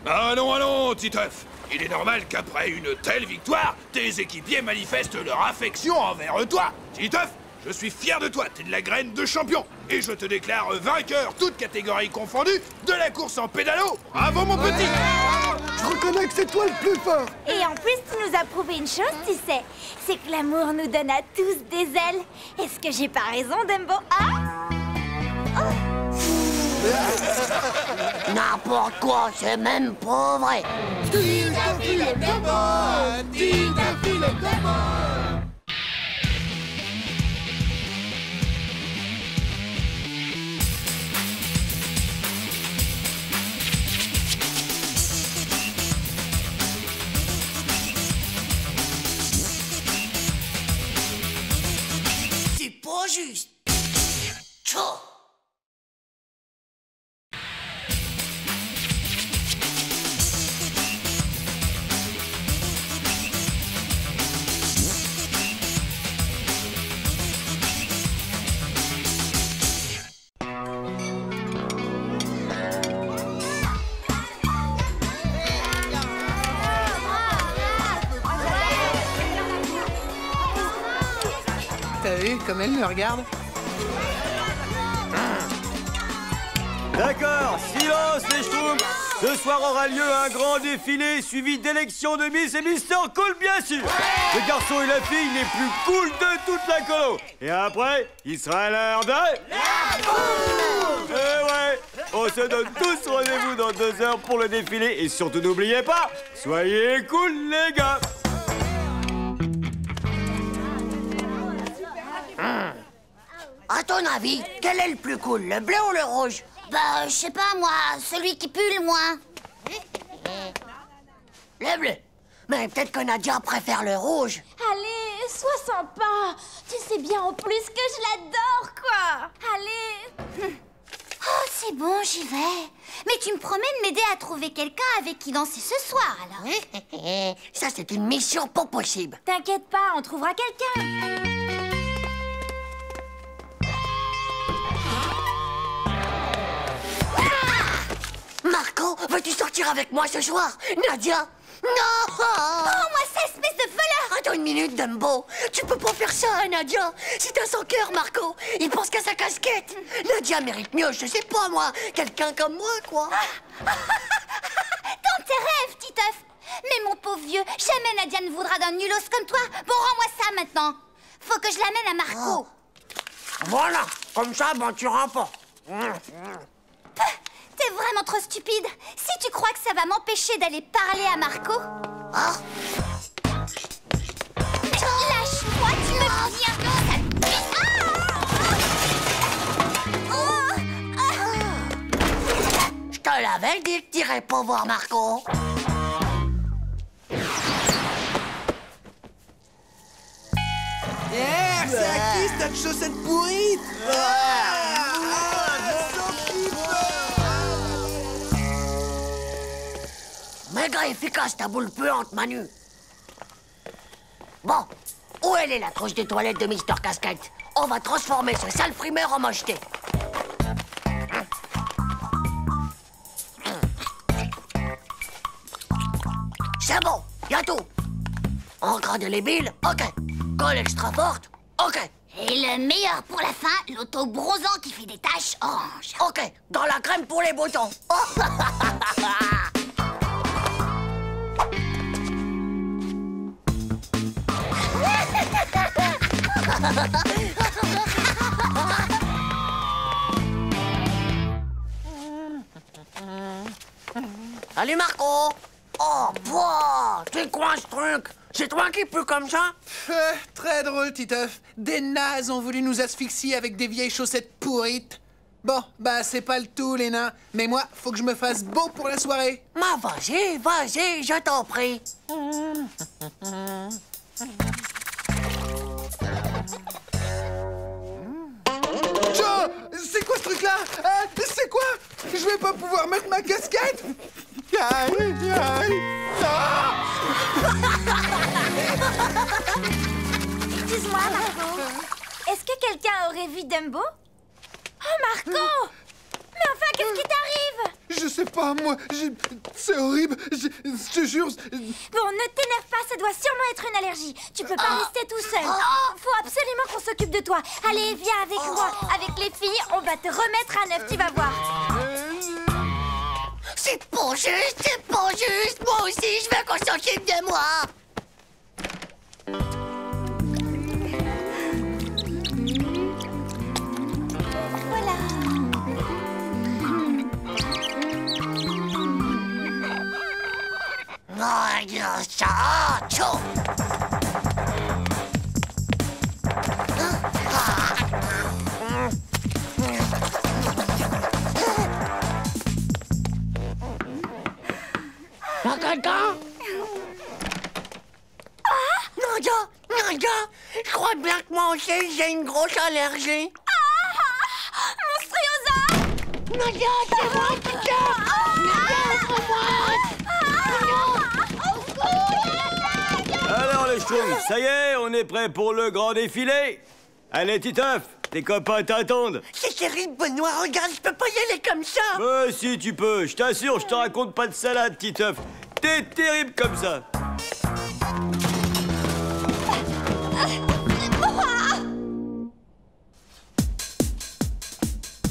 Allons, Titeuf. Il est normal qu'après une telle victoire, tes équipiers manifestent leur affection envers toi. Titeuf, je suis fier de toi, t'es de la graine de champion. Et je te déclare vainqueur, toutes catégories confondues, de la course en pédalo. Bravo, mon petit. Je reconnais que c'est toi le plus fort. Et en plus, tu nous as prouvé une chose, tu sais. C'est que l'amour nous donne à tous des ailes. Est-ce que j'ai pas raison, Dumbo? N'importe quoi, c'est même pas vrai. C'est pas juste. Tchou. T'as vu comme elle me regarde? D'accord, silence les schtroumpfs. Ce soir aura lieu un grand défilé suivi d'élections de Miss et Mister Cool, bien sûr. Le garçon et la fille les plus cool de toute la colo. Et après, il sera l'heure de... La boum! Ouais, on se donne tous rendez-vous dans 2 heures pour le défilé. Et surtout, n'oubliez pas, soyez cool, les gars. À ton avis, quel est le plus cool, le bleu ou le rouge? Bah, je sais pas, moi, celui qui pue le moins. Le bleu. Mais peut-être que Nadia préfère le rouge. Allez, sois sympa. Tu sais bien en plus que je l'adore, quoi. Allez. Oh, c'est bon, j'y vais. Mais tu me promets de m'aider à trouver quelqu'un avec qui danser ce soir, alors? Ça, c'est une mission pas possible. T'inquiète pas, on trouvera quelqu'un. Marco, veux-tu sortir avec moi ce soir? Nadia? Non! Oh, moi, cette espèce de voleur! Attends une minute, Dumbo. Tu peux pas faire ça à Nadia. C'est à son cœur, Marco. Il pense qu'à sa casquette. Nadia mérite mieux, je sais pas, moi. Quelqu'un comme moi, quoi. Dans tes rêves, Titeuf. Mais mon pauvre vieux, jamais Nadia ne voudra d'un nulos comme toi. Bon, rends-moi ça maintenant. Faut que je l'amène à Marco. Voilà, comme ça, ben tu remportes. T'es vraiment trop stupide. Si tu crois que ça va m'empêcher d'aller parler à Marco... Lâche-moi, tu me viens... Je te l'avais dit que t'irais pas voir Marco. Yeah, c'est à qui cette chaussette pourrite? Méga efficace ta boule puante, Manu. Bon, où elle est la trousse des toilettes de Mister Casquette? On va transformer ce sale frimeur en mocheté. C'est bon, y'a tout. Encre indélébile, ok. Colle extra forte, ok. Et le meilleur pour la fin, l'auto bronzant qui fait des taches oranges. Ok, dans la crème pour les boutons. Oh. Salut Marco. Oh, boah, c'est quoi ce truc? C'est toi qui pue comme ça? Très drôle, Titeuf. Des nazes ont voulu nous asphyxier avec des vieilles chaussettes pourrites. Bon, bah c'est pas le tout, les nains. Mais moi, faut que je me fasse beau pour la soirée. Ma vas-y, vas-y, je t'en prie. Joe, c'est quoi ce truc-là? C'est quoi? Je vais pas pouvoir mettre ma casquette? Aïe, aïe. Ah! Excuse-moi, Marco. Est-ce que quelqu'un aurait vu Dumbo? Oh, Marco! Mais enfin, qu'est-ce qui t'arrive? Je sais pas, moi, c'est horrible, je te jure. Bon, ne t'énerve pas, ça doit sûrement être une allergie. Tu peux pas rester tout seul. Faut absolument qu'on s'occupe de toi. Allez, viens avec moi. Avec les filles, on va te remettre à neuf, tu vas voir. C'est pas juste, c'est pas juste. Moi aussi, je veux qu'on s'occupe de moi. Voilà. Y'a quelqu'un? Nadia, je crois bien que moi aussi j'ai une grosse allergie. Monstruosa! Nadia, c'est moi qui tire! Nadia, ouvre-moi! Alors les schtroumpfs, ça y est, on est prêt pour le grand défilé. Allez, Titeuf, tes copains t'attendent. C'est terrible, Benoît, regarde, je peux pas y aller comme ça. Si tu peux, je t'assure, je te raconte pas de salade, Titeuf. T'es terrible comme ça.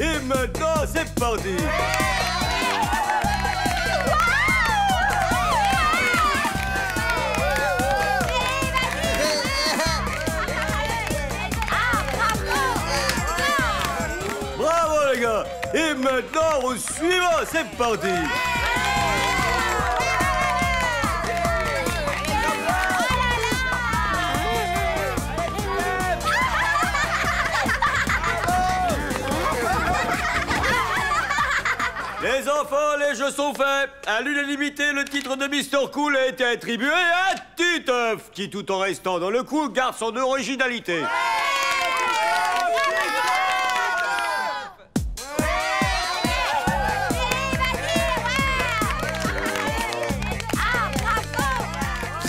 Et maintenant, c'est parti. Bravo les gars. Et maintenant, au suivant, c'est parti. Les enfants, les jeux sont faits. À l'unanimité, le titre de Mister Cool a été attribué à Titeuf, qui tout en restant dans le coup garde son originalité.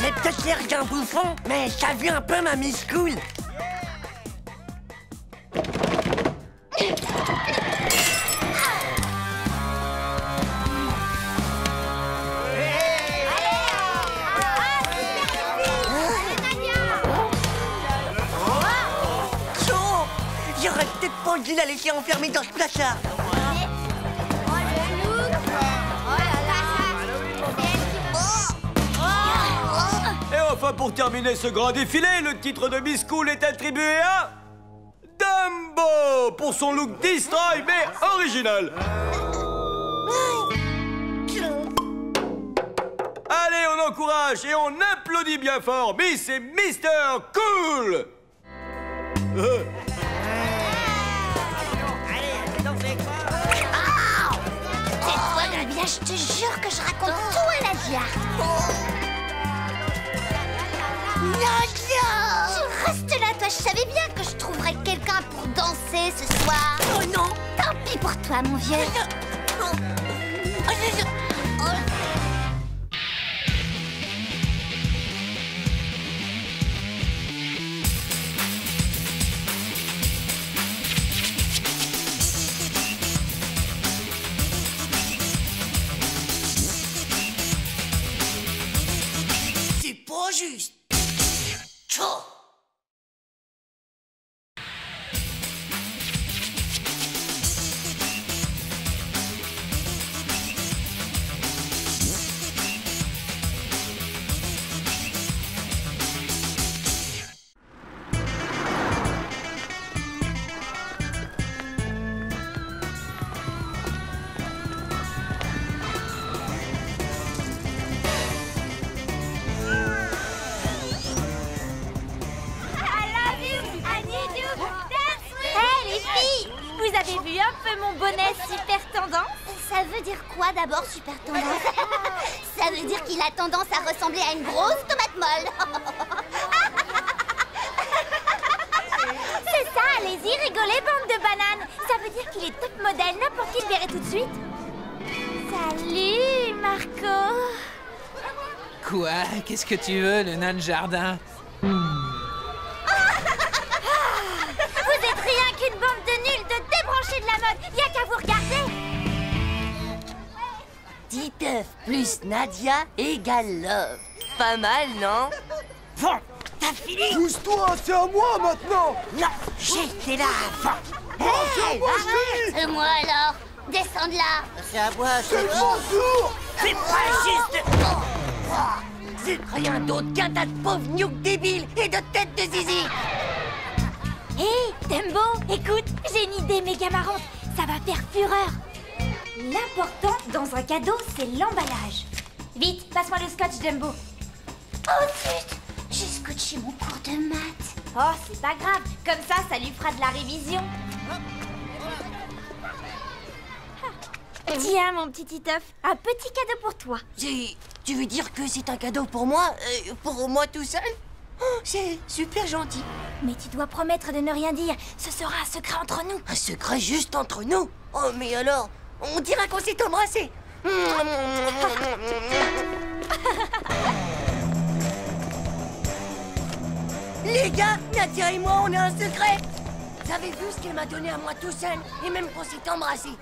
J'ai peut-être l'air d'un bouffon, mais ça vient un peu ma Miss Cool. J'aurais peut-être pas dû la laisser enfermée dans ce placard. Et enfin, pour terminer ce grand défilé, le titre de Miss Cool est attribué à Dumbo pour son look distrait mais original. Allez, on encourage et on applaudit bien fort Miss et Mister Cool. Nadia, je te jure que je raconte tout à Nadia. Nadia! Tu restes là, toi. Je savais bien que je trouverais quelqu'un pour danser ce soir. Oh non! Tant pis pour toi, mon vieux. Juste. Tchou. Vous avez vu un peu mon bonnet super tendance? Ça veut dire quoi d'abord, super tendance? Ça veut dire qu'il a tendance à ressembler à une grosse tomate molle. C'est ça, allez-y, rigolez, bande de bananes. Ça veut dire qu'il est top modèle, n'importe qui le verrait tout de suite. Salut, Marco. Quoi? Qu'est-ce que tu veux, le nain de jardin? Vous êtes rien qu'une bande de nuls, de débranchés de la mode. Y'a qu'à vous regarder. Titeuf plus Nadia égale Love. Pas mal, non? Bon, t'as fini? Pousse-toi, c'est à moi maintenant. Non, j'étais là avant. Hey, Arrête! Moi alors, descends de là. C'est à moi, c'est mon tour. C'est pas juste. C'est rien d'autre qu'un tas de pauvres nuques débiles et de têtes de zizi. Hé, Dumbo, écoute, j'ai une idée méga marrante. Ça va faire fureur. L'important dans un cadeau, c'est l'emballage. Vite, passe-moi le scotch, Dumbo. Oh zut, j'ai scotché mon cours de maths. Oh, c'est pas grave. Comme ça lui fera de la révision. Tiens, mon petit Titeuf, un petit cadeau pour toi. Tu veux dire que c'est un cadeau pour moi? Pour moi tout seul? Oh, c'est super gentil. Mais tu dois promettre de ne rien dire. Ce sera un secret entre nous. Un secret juste entre nous? Oh, mais alors, on dirait qu'on s'est embrassés. Les gars, Nadia et moi, on a un secret. Vous avez vu ce qu'elle m'a donné à moi tout seul? Et même qu'on s'est embrassés.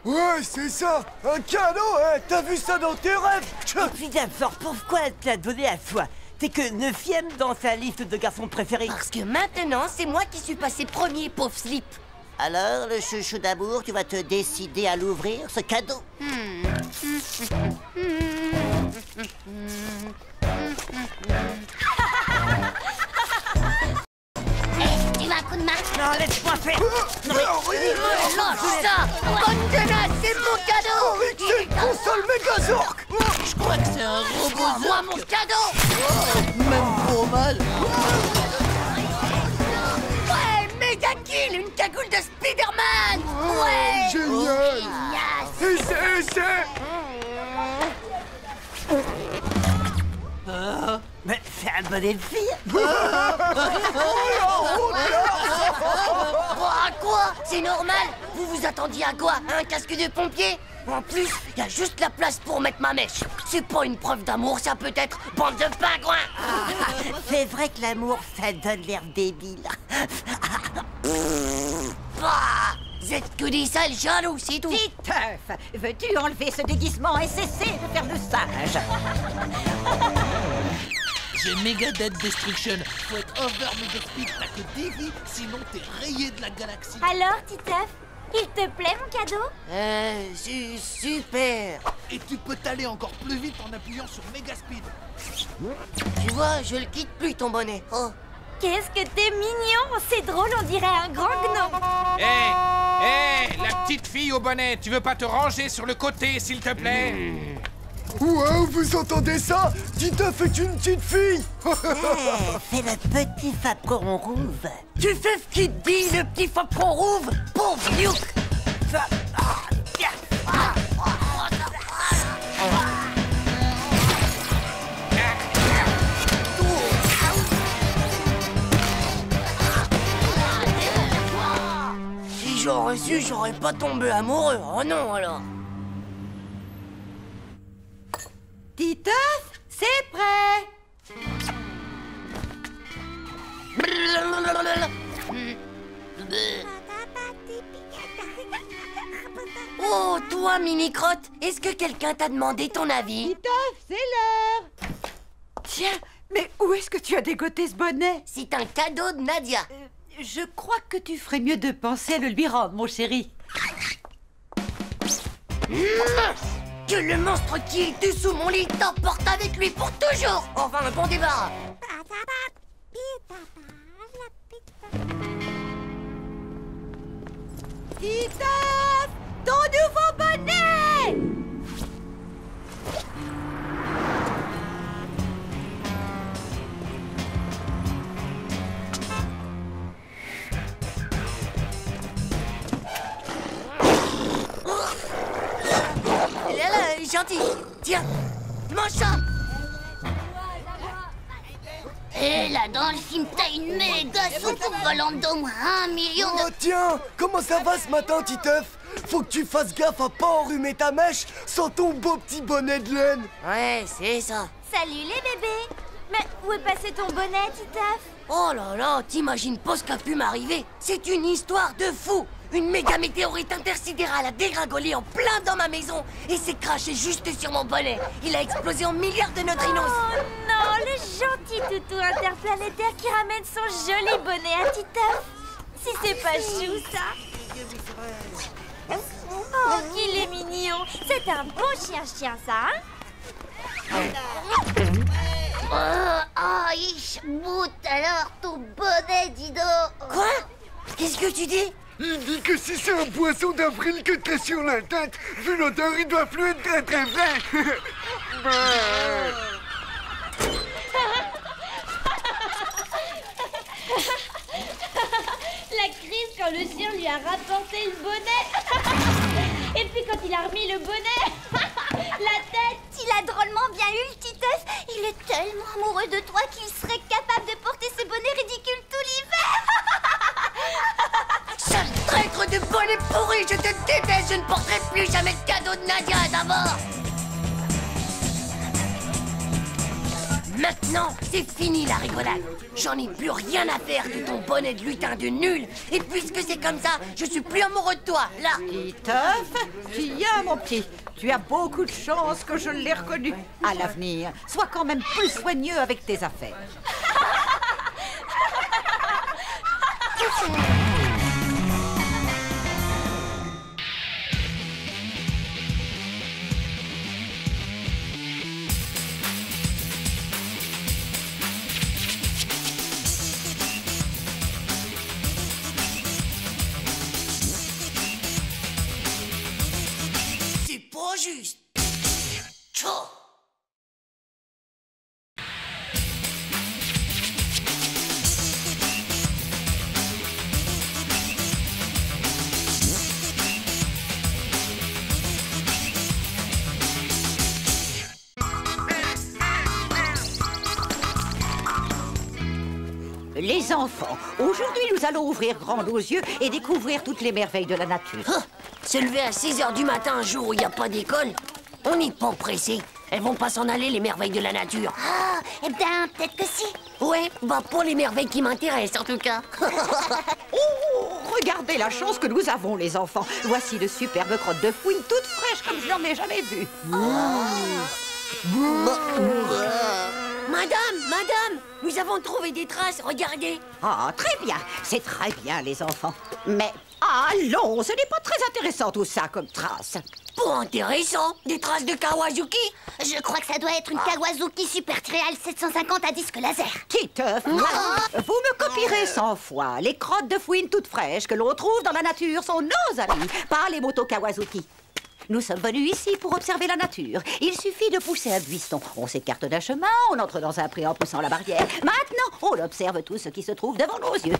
Ouais, c'est ça. Un cadeau, hein. T'as vu ça dans tes rêves? Et puis d'abord, pourquoi elle te l'a donné à toi? T'es que 9e dans sa liste de garçons préférés. Parce que maintenant, c'est moi qui suis passé premier, pauvre slip. Alors, le chouchou d'amour, tu vas te décider à l'ouvrir, ce cadeau? Tu veux un coup de main? Non, laisse-moi faire. Lâche ça! Bonne tenace, c'est mon cadeau! C'est une console Megazork! Je crois que c'est un robot. Moi, mon cadeau! Même trop mal! Ouais, méga kill! Une cagoule de Spider-Man! Ouais! Génial! Yes! Mais c'est un bonnet de fille. Oh, à quoi? C'est normal? Vous vous attendiez à quoi? À un casque de pompier? En plus, il y a juste la place pour mettre ma mèche. C'est pas une preuve d'amour, ça peut être, bande de pingouins! C'est vrai que l'amour, ça donne l'air débile. Vous êtes que des sales jaloux, c'est tout! Titeuf, veux-tu enlever ce déguisement et cesser de faire le sage? J'ai méga dead destruction. Faut être over mega speed, t'as que des vies, sinon t'es rayé de la galaxie. Alors, Titeuf, il te plaît mon cadeau? Super! Et tu peux t'aller encore plus vite en appuyant sur méga speed. Tu vois, je le quitte plus ton bonnet. Oh! Qu'est-ce que t'es mignon! C'est drôle, on dirait un grand gnome. Hé, la petite fille au bonnet, tu veux pas te ranger sur le côté, s'il te plaît? Wow, vous entendez ça? Titeuf est une petite fille! C'est le petit fapron rouve. Tu fais ce qu'il te dit, le petit fapron rouve! Pauvre Luke! Si j'aurais su, j'aurais pas tombé amoureux. Oh non, alors! Titeuf, c'est prêt. Oh, toi, mini-crotte, est-ce que quelqu'un t'a demandé ton avis? Titeuf, c'est l'heure. Tiens, mais où est-ce que tu as dégoté ce bonnet? C'est un cadeau de Nadia. Je crois que tu ferais mieux de penser à le lui rendre, mon chéri. Que le monstre qui est dessous mon lit t'emporte avec lui pour toujours. Enfin, un bon débarras. Titeuf, ton nouveau bonnet! Gentil. Tiens, mange ça. Et là, dans le film, t'as une méga soupe volante d'au moins 1 million de... Oh tiens, comment ça va ce matin, Titeuf? Faut que tu fasses gaffe à pas enrhumer ta mèche sans ton beau petit bonnet de laine. Ouais, c'est ça. Salut les bébés! Mais où est passé ton bonnet, Titeuf? Oh là là, t'imagines pas ce qui a pu m'arriver? C'est une histoire de fou. Une méga météorite intersidérale a dégringolé en plein dans ma maison et s'est craché juste sur mon bonnet. Il a explosé en milliards de neutrinos. Oh non, le gentil toutou interplanétaire qui ramène son joli bonnet à Titeuf. Si c'est pas chou, ça. Oh, qu'il est mignon. C'est un beau chien-chien, ça, hein? Ich bout alors ton bonnet, Dido. Quoi? Qu'est-ce que tu dis? Il dit que si c'est un poisson d'avril que t'as sur la tête, vu l'odeur, il doit plus être très très vrai. La crise quand le chien lui a rapporté le bonnet. Et puis quand il a remis le bonnet, la tête. Il a drôlement bien eu le Titeuf. Il est tellement amoureux de toi qu'il serait capable de porter ce bonnet ridicule tout l'hiver. Sale traître de bonnet pourri, je te déteste. Je ne porterai plus jamais de cadeau de Nadia d'abord. Maintenant, c'est fini la rigolade. J'en ai plus rien à faire de ton bonnet de lutin de nul. Et puisque c'est comme ça, je suis plus amoureux de toi, là. Titeuf, viens mon petit. Tu as beaucoup de chance que je l'ai reconnu. À l'avenir, sois quand même plus soigneux avec tes affaires. juste. Tchou. Les enfants, aujourd'hui nous allons ouvrir grand nos yeux et découvrir toutes les merveilles de la nature. Ah, se lever à 6 h du matin un jour où il n'y a pas d'école, on n'est pas pressé. Elles vont pas s'en aller, les merveilles de la nature. Ah, eh bien, peut-être que si. Ouais, bah pour les merveilles qui m'intéressent en tout cas. Oh, regardez la chance que nous avons, les enfants. Voici de superbes crottes de fouine toutes fraîches comme je n'en ai jamais vues. Madame, nous avons trouvé des traces, regardez. Ah, très bien, c'est très bien, les enfants. Mais allons, ce n'est pas très intéressant tout ça comme trace. Pas intéressant, des traces de Kawazuki. Je crois que ça doit être une Kawazuki Super Trial 750 à disque laser. Titeuf, vous me copierez 100 fois. Les crottes de fouine toutes fraîches que l'on trouve dans la nature sont nos amis, pas les motos Kawazuki. Nous sommes venus ici pour observer la nature. Il suffit de pousser un buisson. On s'écarte d'un chemin, on entre dans un pré en poussant la barrière. Maintenant, on observe tout ce qui se trouve devant nos yeux.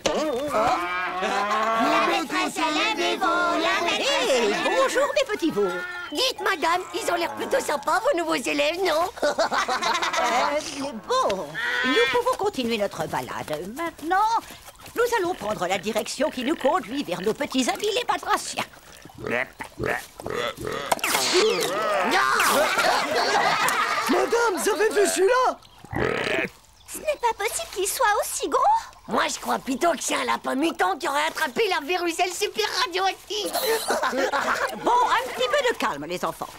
La maîtresse à la maison, la maîtresse. Hey, bonjour mes petits veaux. Dites, madame, ils ont l'air plutôt sympas, vos nouveaux élèves, non? Bon, nous pouvons continuer notre balade. Maintenant, nous allons prendre la direction qui nous conduit vers nos petits amis les batraciens. Madame, vous avez vu celui-là? Ce n'est pas possible qu'il soit aussi gros. Moi, je crois plutôt que c'est un lapin mutant qui aurait attrapé la véricelle super radioactive. Bon, un petit peu de calme, les enfants.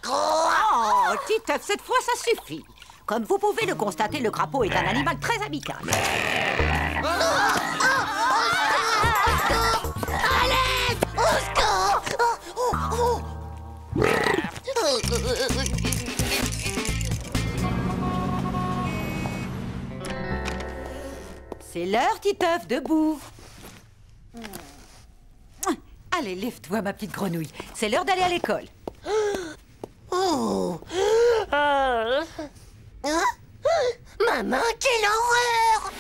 Oh, Titeuf, cette fois, ça suffit. Comme vous pouvez le constater, le crapaud est un animal très amical. C'est l'heure, Titeuf, debout. Allez, lève-toi, ma petite grenouille. C'est l'heure d'aller à l'école. Maman, quelle horreur!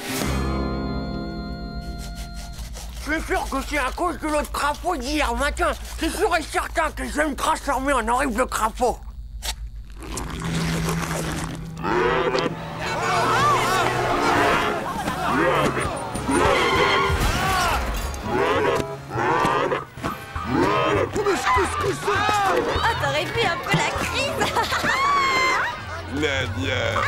Je suis sûr que c'est à cause de l'autre crapaud d'hier matin. C'est sûr et certain que je vais me transformer en horrible crapaud. Ah, t'aurais vu un peu la crise. Nadia.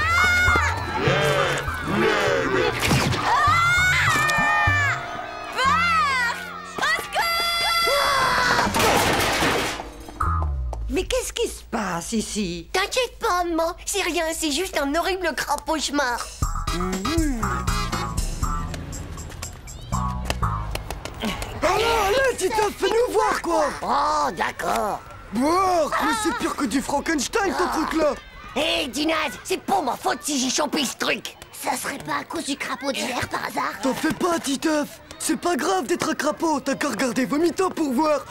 Mais qu'est-ce qui se passe ici? T'inquiète pas, maman, c'est rien, c'est juste un horrible crapaud-chemar. Allez, Titeuf, fais-nous voir, quoi! Oh, d'accord. Voir, mais c'est pire que du Frankenstein, ton truc-là! Hé, Dinaz, c'est pas ma faute si j'ai chopé ce truc. Ça serait pas à cause du crapaud d'hier par hasard? T'en fais pas, Titeuf! C'est pas grave d'être un crapaud, t'as qu'à regarder vomito pour voir!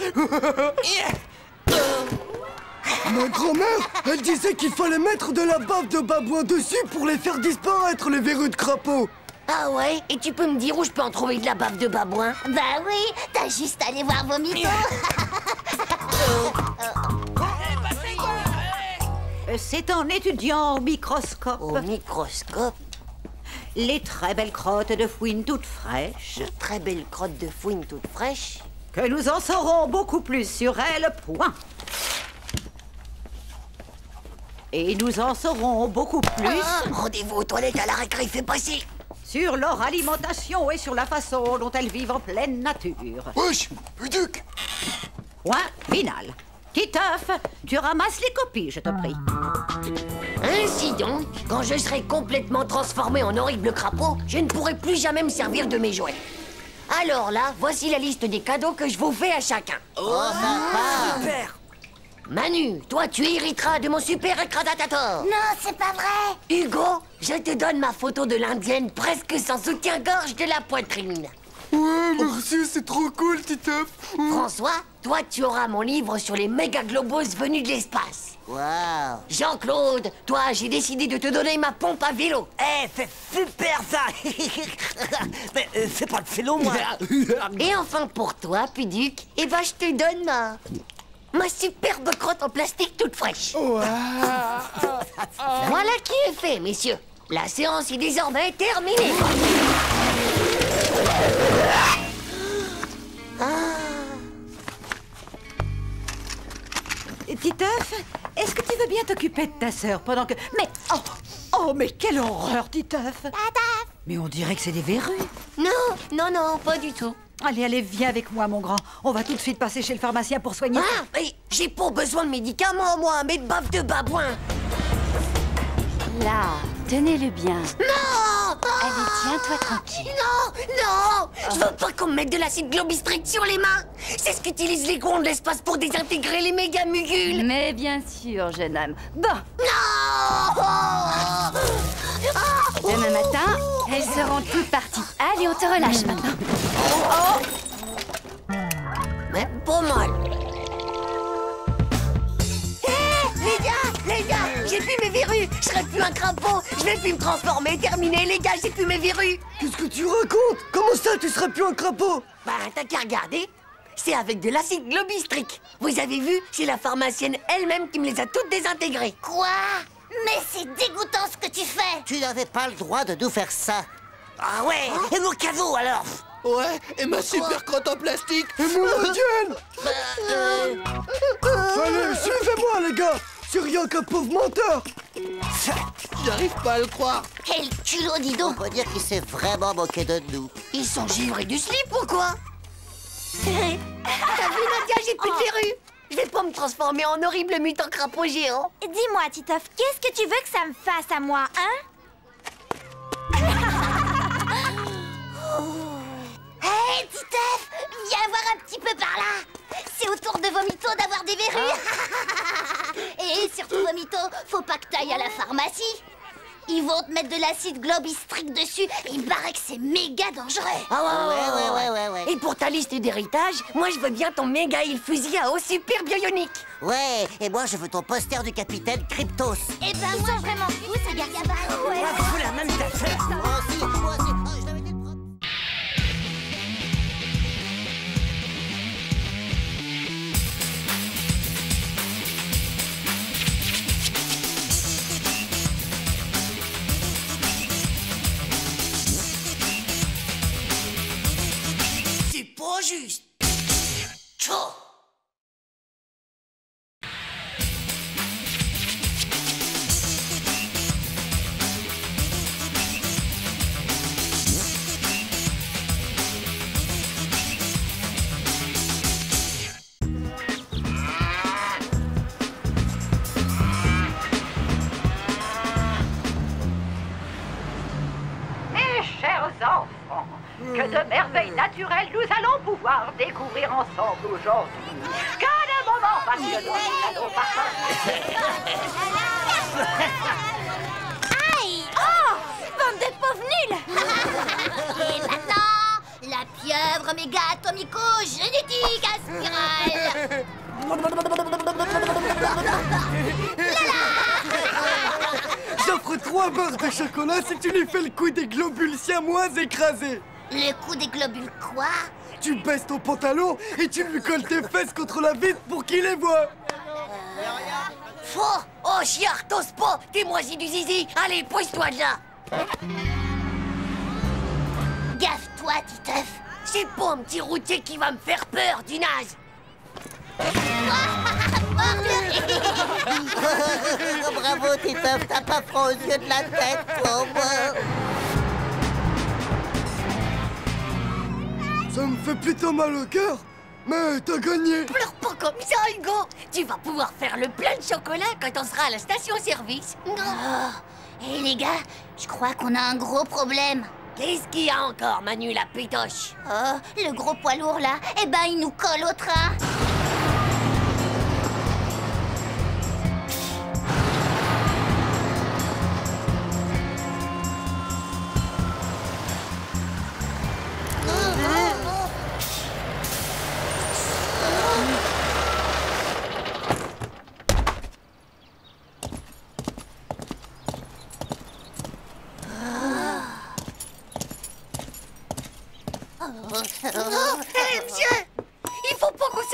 Ma grand-mère, elle disait qu'il fallait mettre de la bave de babouin dessus pour les faire disparaître, les verrues de crapaud! Ah ouais? Et tu peux me dire où je peux en trouver de la bave de babouin? Bah oui, t'as juste à aller voir Vomito. C'est en étudiant au microscope. Au microscope? Les très belles crottes de fouine toutes fraîches. De très belles crottes de fouine toutes fraîches? Que nous en saurons beaucoup plus sur elles, point. Et nous en saurons beaucoup plus... Rendez-vous aux toilettes à la récré, fais passer. Sur leur alimentation et sur la façon dont elles vivent en pleine nature. Wesh, Puduc! Point final. Titeuf, tu ramasses les copies, je te prie. Ainsi donc, quand je serai complètement transformé en horrible crapaud, je ne pourrai plus jamais me servir de mes jouets. Alors là, voici la liste des cadeaux que je vous fais à chacun. Oh, papa! Super! Manu, toi tu hériteras de mon super écrasatator. Non, c'est pas vrai. Hugo, je te donne ma photo de l'indienne presque sans soutien-gorge de la poitrine. Ouais, merci, c'est trop cool, Titeuf. François, toi, tu auras mon livre sur les méga globos venus de l'espace. Waouh. Jean-Claude, toi, j'ai décidé de te donner ma pompe à vélo. Eh, c'est super ça. Mais c'est pas de vélo, moi. Et enfin, pour toi, Piduc, eh ben, je te donne ma superbe crotte en plastique toute fraîche. Voilà qui est fait, messieurs. La séance est désormais terminée. Titeuf, est-ce que tu veux bien t'occuper de ta sœur pendant que... Mais... Oh, mais quelle horreur, Titeuf. Mais on dirait que c'est des verrues. Non, pas du tout. Allez, viens avec moi, mon grand. On va tout de suite passer chez le pharmacien pour soigner... Ah, mais j'ai pas besoin de médicaments, moi, mais de bave de babouin. Là, tenez-le bien. Non. Allez, tiens-toi tranquille. Non. Je veux pas qu'on me mette de l'acide globistrique sur les mains. C'est ce qu'utilisent les gonds de l'espace pour désintégrer les méga mugules. Mais bien sûr, jeune homme. Bon, Non. demain matin, elles seront toutes parties. Allez, on te relâche maintenant. Mais pas mal. Les gars, j'ai plus mes verrues. Je serai plus un crapaud. Je vais plus me transformer. Terminé, les gars, j'ai plus mes verrues. Qu'est-ce que tu racontes? Comment ça, tu serais plus un crapaud? Bah, t'as qu'à regarder. C'est avec de l'acide globistrique. Vous avez vu, c'est la pharmacienne elle-même qui me les a toutes désintégrées. Quoi? Mais c'est dégoûtant ce que tu fais. Tu n'avais pas le droit de nous faire ça. Ah ouais. Et mon cadeau alors? Ouais, et ma super crotte en plastique. Et mon gueule. Allez, suivez-moi, les gars. C'est rien qu'un pauvre menteur. J'arrive pas à le croire. Quel culot, dis On donc. peut dire qu'il s'est vraiment moqué de nous. Ils sont givrés du slip ou quoi? T'as vu, Nadia, j'ai plus de verrues. Je vais pas me transformer en horrible mutant crapaud géant. Dis-moi, Titeuf, qu'est-ce que tu veux que ça me fasse à moi, hein? Hé, Titeuf, viens voir un petit peu par là. C'est au tour de Vomito d'avoir des verrues. Et surtout, Vomito, faut pas que t'ailles à la pharmacie. Ils vont te mettre de l'acide globistrique dessus. Il paraît que c'est méga dangereux. Ah Ouais. Et pour ta liste d'héritage, moi je veux bien ton méga île fusil à eau super bionique. Ouais, et moi je veux ton poster du capitaine Cryptos. Eh ben, moi, vraiment fou, ces garçons. Ouais. C'est la même tête. Moi aussi. Oh, je l'avais dit le prendre. C'est pas juste. Tchao. Mes chers enfants, que de merveilles naturelles nous allons pouvoir découvrir ensemble aujourd'hui. Que de moments passionnants nous allons partager. Aïe! Oh! Bande de pauvres nuls! Et maintenant, la pieuvre méga atomico-génétique aspirale! J'offre 3 barres de chocolat si tu lui fais le coup des globules siamois écrasés. Le coup des globules quoi? Tu baisses ton pantalon et tu lui colles tes fesses contre la vitre pour qu'il les voie. Faux. Oh, chiard, t'oses pas. T'es moisi du zizi. Allez, pousse-toi de là. Gaffe-toi, Titeuf! C'est pas un petit routier qui va me faire peur, du naze. Bravo, Titeuf, t'as pas froid aux yeux de la tête, toi, moi. Ça me fait plutôt mal au cœur, mais t'as gagné. Pleure pas comme ça, Hugo. Tu vas pouvoir faire le plein de chocolat quand on sera à la station-service. Oh. Hé les gars, je crois qu'on a un gros problème. Qu'est-ce qu'il y a encore, Manu la pétoche? Oh, le gros poids lourd là, eh ben il nous colle au train.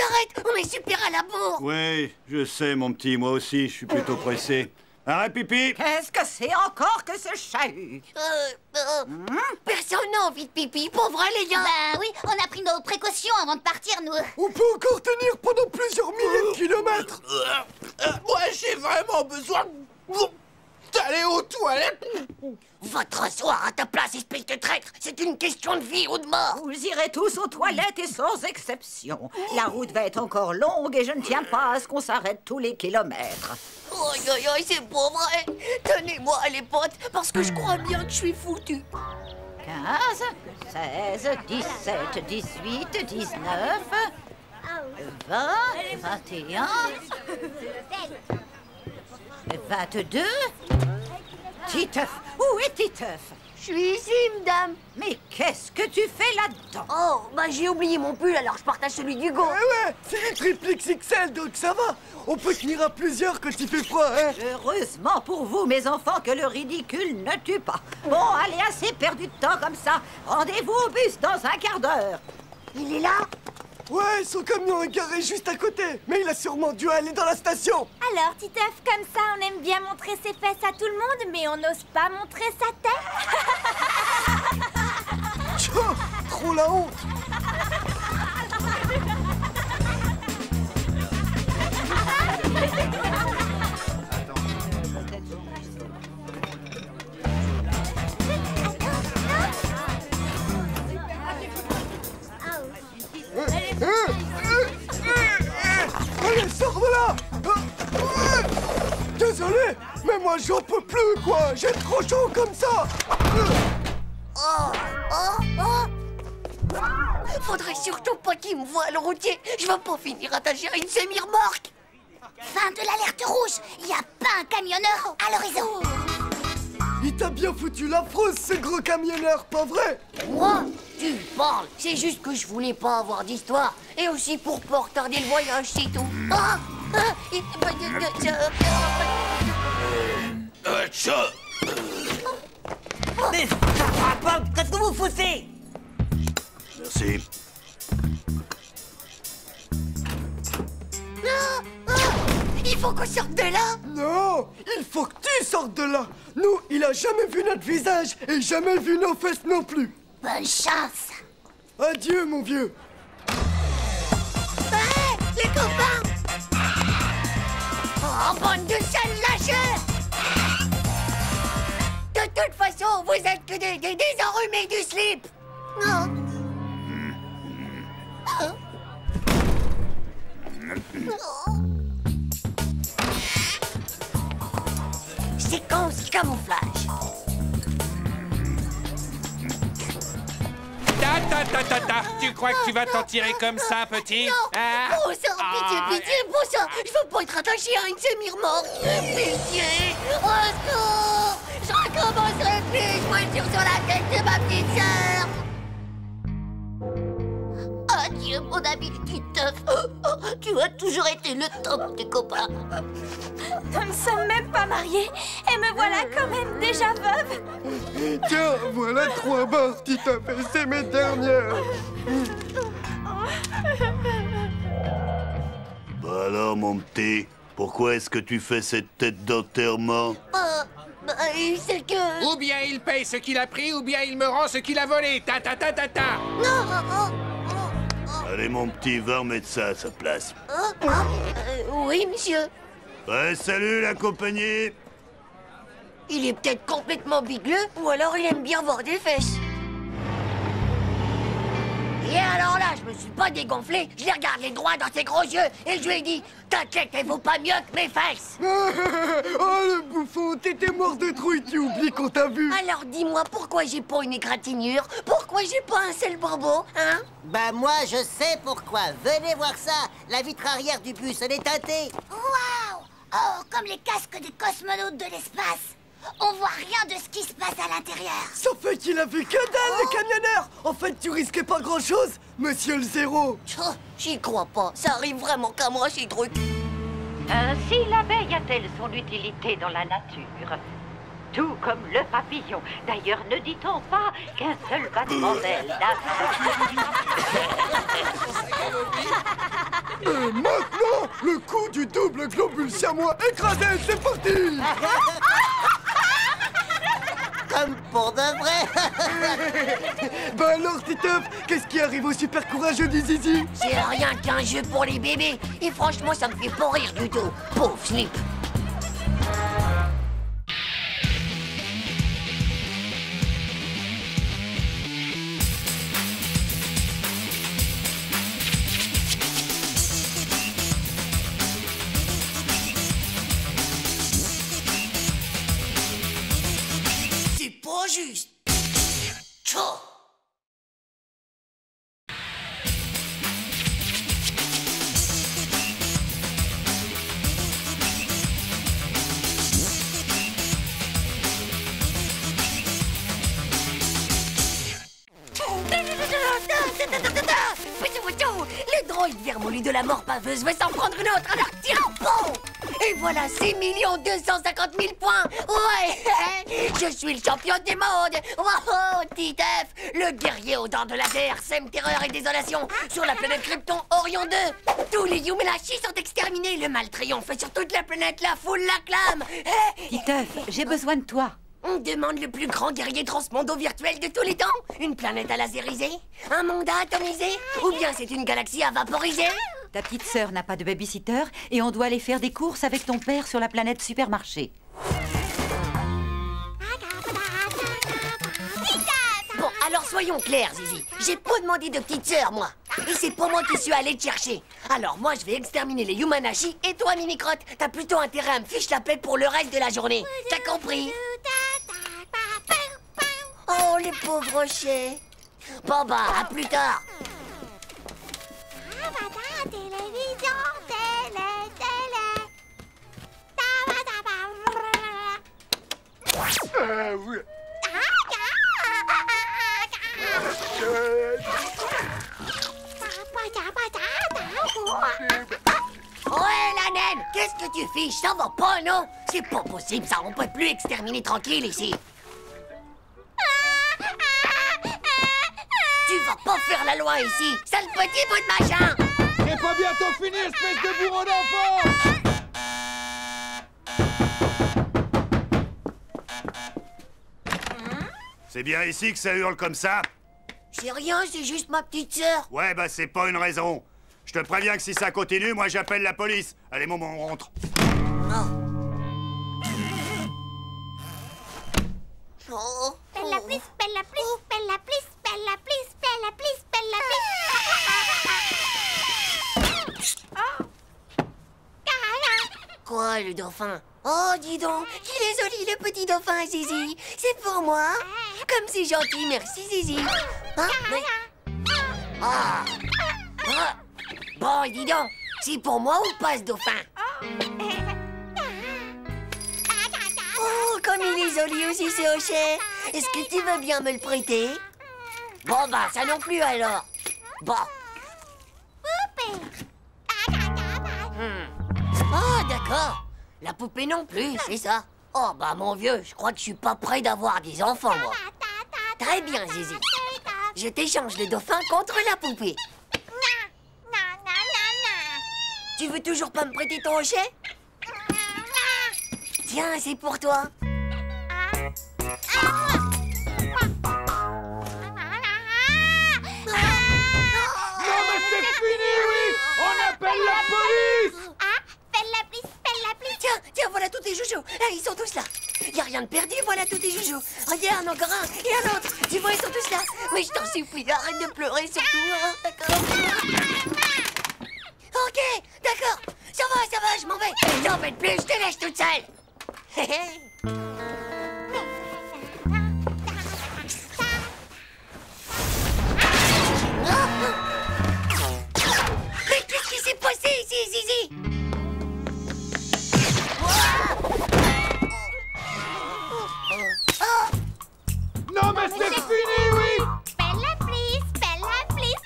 arrête, on est super à la bourre. Oui, je sais, mon petit, moi aussi, je suis plutôt pressé. Arrête, pipi! Qu'est-ce que c'est encore que ce chahut? Personne n'a envie de pipi, pour vrai, les gars. Bah oui, on a pris nos précautions avant de partir, nous. On peut encore tenir pendant plusieurs milliers de kilomètres. Moi, j'ai vraiment besoin d'aller aux toilettes. Va te rasseoir à ta place, espèce de traître. C'est une question de vie ou de mort. Vous irez tous aux toilettes et sans exception. La route va être encore longue et je ne tiens pas à ce qu'on s'arrête tous les kilomètres. Oi, oi, oi, c'est pas vrai. Tenez-moi, les potes, parce que je crois bien que je suis foutu. 15, 16, 17, 18, 19, 20, 21, 22... Titeuf, où est Titeuf? Je suis ici, madame. Mais qu'est-ce que tu fais là-dedans? Oh, bah j'ai oublié mon pull, alors je partage celui d'Hugo. Ouais, c'est du triple XXL, donc ça va. On peut tenir à plusieurs quand il fait froid, hein. Heureusement pour vous, mes enfants, que le ridicule ne tue pas. Bon, allez, assez perdu de temps comme ça. Rendez-vous au bus dans un quart d'heure. Il est là? Ouais, son camion est garé juste à côté. Mais il a sûrement dû aller dans la station. Alors, Titeuf, comme ça, on aime bien montrer ses fesses à tout le monde, mais on n'ose pas montrer sa tête. Tchou, trop la honte. Allez, sors de là. Désolé, mais moi j'en peux plus, quoi. J'ai trop chaud comme ça. Faudrait surtout pas qu'il me voie le routier. Je vais pas finir attaché à une semi-remorque. Fin de l'alerte rouge. Il n'y a pas un camionneur à l'horizon. Il t'a bien foutu la frousse, ce gros camionneur, pas vrai? Moi? Tu parles. C'est juste que je voulais pas avoir d'histoire. Et aussi pour pas retarder le voyage, c'est tout. Mais ça fera pas. Qu'est-ce que vous foutez? Merci. Il faut qu'on sorte de là. Non, il faut que tu sortes de là. Nous, il a jamais vu notre visage et jamais vu nos fesses non plus. Bonne chance. Adieu, mon vieux. Hey, les copains. Oh, bande de sales lâcheurs. De toute façon, vous êtes que des enrhumés du slip. Non. Séquence camouflage. Tu crois que tu vas t'en tirer comme ça, petit? Non, bon sang, pitié, bon sang. Je veux pas être attaché à une semi-remorque. Pitié, au secours. Je recommencerai plus, voiture sur la tête de ma petite sœur. Adieu, mon ami Titeuf. Tu as toujours été le top des copains. Nous ne sommes même pas mariés et me voilà quand même déjà veuve. Tiens, voilà 3 barres, Titeuf, et c'est mes dernières. Bah alors, mon petit, pourquoi est-ce que tu fais cette tête d'enterrement? C'est que... Ou bien il paye ce qu'il a pris, ou bien il me rend ce qu'il a volé. Non. Allez, mon petit, va remettre ça à sa place. Oui, monsieur. Ouais, salut, la compagnie. Il est peut-être complètement bigleux, ou alors il aime bien voir des fesses. Et alors là, je me suis pas dégonflé, je l'ai regardé droit dans ses gros yeux, et je lui ai dit, t'inquiète, elle vaut pas mieux que mes fesses. Oh, le bouffon, t'étais mort de trouille, tu oublies qu'on t'a vu. Alors dis-moi, pourquoi j'ai pas une égratignure? Pourquoi j'ai pas un seul bourbeau, hein? Bah moi, je sais pourquoi. Venez voir ça. La vitre arrière du bus, elle est teintée. Waouh! Oh, comme les casques des cosmonautes de l'espace. On voit rien de ce qui se passe à l'intérieur. Ça fait qu'il a vu que dalle, le camionneur. En fait, tu risquais pas grand-chose, monsieur le zéro. J'y crois pas. Ça arrive vraiment qu'à moi, ces trucs. Ainsi, l'abeille a-t-elle son utilité dans la nature? Tout comme le papillon. D'ailleurs, ne dit-on pas qu'un seul battement d'aile le globule siamois écrasé, c'est parti. Comme pour de vrai. Bah alors, Titeuf, qu'est-ce qui arrive au super courageux du Zizi? C'est rien qu'un jeu pour les bébés. Et franchement, ça me fait pas rire du tout. Pauvre Snip. C'est pas juste. Tchou. Le droïde vermoulu de la mort paveuse veut s'en prendre une autre, alors tire en pont. Et voilà 6 250 000 points. Ouais. Je suis le champion du monde. Oh, Titeuf, le guerrier aux dents de laser, sème terreur et désolation sur la planète Krypton Orion 2. Tous les Yumelachis sont exterminés. Le mal triomphe sur toute la planète, la foule l'acclame. Titeuf, j'ai besoin de toi. On demande le plus grand guerrier transmondo virtuel de tous les temps? Une planète à laseriser? Un monde à atomiser? Ou bien c'est une galaxie à vaporiser? Ta petite sœur n'a pas de babysitter et on doit aller faire des courses avec ton père sur la planète supermarché. Bon, alors soyons clairs, Zizi. J'ai pas demandé de petite sœur, moi. Et c'est pas moi qui suis allé te chercher. Alors moi, je vais exterminer les Yumanashi et toi, Mini-Crotte, t'as plutôt intérêt à me fiche la paix pour le reste de la journée. T'as compris? Oh, les pauvres rochers. Bon bah, à plus tard. Oui. Ouais, la naine, qu'est-ce que tu fiches? Ça va pas, non? C'est pas possible, ça, on peut plus exterminer tranquille ici. Tu vas pas faire la loi ici, sale petit bout de machin! C'est pas bientôt fini, espèce de bourreau d'enfant! C'est bien ici que ça hurle comme ça? C'est rien, c'est juste ma petite sœur. Ouais, bah c'est pas une raison. Je te préviens que si ça continue, moi j'appelle la police. Allez, maman, on rentre. Oh. Bella please, Bella please, Bella please, Bella please, Bella please, Bella please. Quoi, le dauphin? Oh, dis donc, qu'il est joli, le petit dauphin, Zizi. C'est pour moi. Comme c'est gentil, merci, Zizi. Hein? Mais... Ah. Ah. Bon, dis donc, c'est pour moi ou pas, ce dauphin? Oh, comme il est joli aussi, ce hochet. Est-ce que tu veux bien me le prêter? Bon, bah, ça non plus, alors. Bon. Oh, d'accord. La poupée non plus, c'est ça. Oh, bah, mon vieux, je crois que je suis pas prêt d'avoir des enfants, moi. Très bien, Zizi. Je t'échange le dauphin contre la poupée. Tu veux toujours pas me prêter ton hochet? Tiens, c'est pour toi. Non mais c'est fini, oui! On appelle la police! Bella please, Bella please. Tiens, voilà tous tes joujoux. Ah, ils sont tous là. Y a rien de perdu, voilà tous tes joujoux. Regarde, encore un et un autre. Tu vois, ils sont tous là. Mais je t'en supplie, arrête de pleurer surtout. Hein, d'accord? Ok, d'accord. Ça va, je m'en vais. T'embête plus, je te laisse toute seule. Mais qu'est-ce qui s'est passé ici, Zizi? Non mais c'est fini, oui! Bella please, Bella please.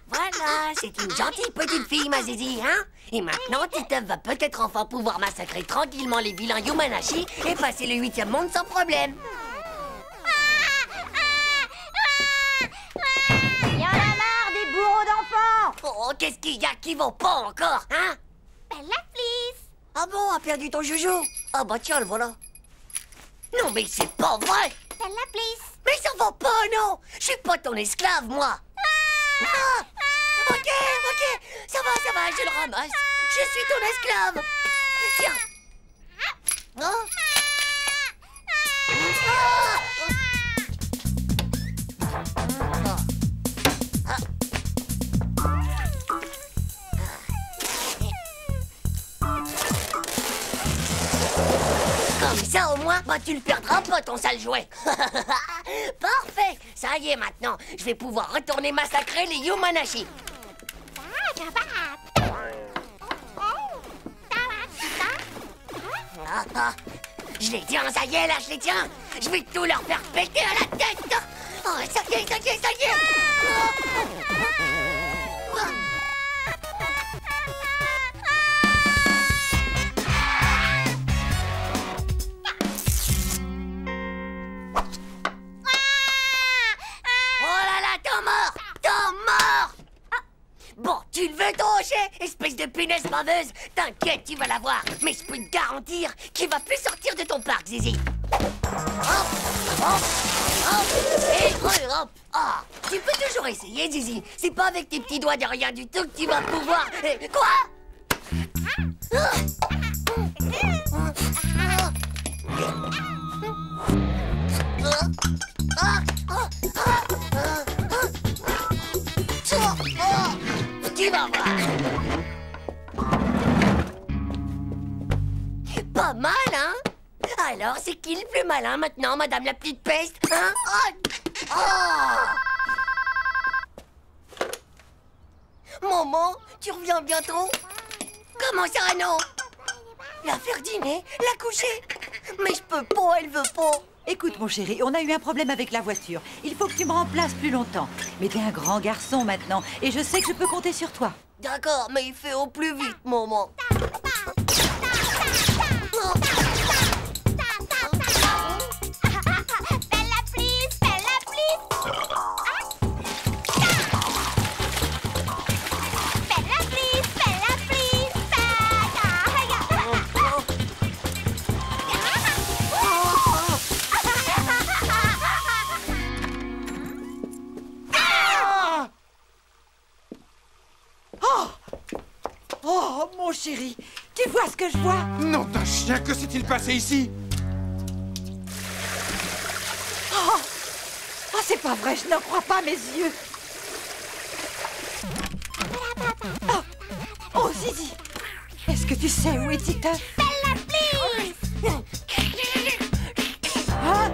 Voilà, c'est une gentille petite fille, ma Zizi, hein? Et maintenant, Titeuf va peut-être enfin pouvoir massacrer tranquillement les vilains Yumanashi et passer le 8e monde sans problème. Y en a marre des bourreaux d'enfants! Oh, Oh, qu'est-ce qu'il y a qui va pas encore, hein? Bella, please. Ah bon, a perdu ton joujou? Ah bah tiens, le voilà. Non mais c'est pas vrai! Bella, please. Mais ça va pas, non! Je suis pas ton esclave, moi! Ah! Ok, ça va, je le ramasse. Je suis ton esclave. Tiens. Oh. Comme ça, au moins, bah tu le perdras pas, ton sale jouet. Parfait. Ça y est, maintenant, je vais pouvoir retourner massacrer les Yumanashi. Je les tiens, ça y est, là, je les tiens. Je vais tout leur faire péter à la tête. Oh, ça y est. Bon, tu le veux ton rocher, espèce de punaise baveuse? T'inquiète, tu vas l'avoir. Mais je peux te garantir qu'il va plus sortir de ton parc, Zizi. Hop, et hop. Ah, tu peux toujours essayer, Zizi. C'est pas avec tes petits doigts de rien du tout que tu vas pouvoir... Quoi? Tu vas voir. Pas mal, hein? Alors, c'est qui le plus malin maintenant, madame la petite peste, hein? Maman, tu reviens bientôt? Comment ça, non? La faire dîner? La coucher? Mais je peux pas, elle veut pas. Écoute, mon chéri, on a eu un problème avec la voiture. Il faut que tu me remplaces plus longtemps. Mais t'es un grand garçon maintenant, et je sais que je peux compter sur toi. D'accord, mais il fait au plus vite, maman. Bella, please. Oh, mon chéri, tu vois ce que je vois? Non d'un chien, que s'est-il passé ici? Oh, c'est pas vrai, je n'en crois pas mes yeux. Oh, Zizi, est-ce que tu sais où est Titeuf? Bella, please. Hein?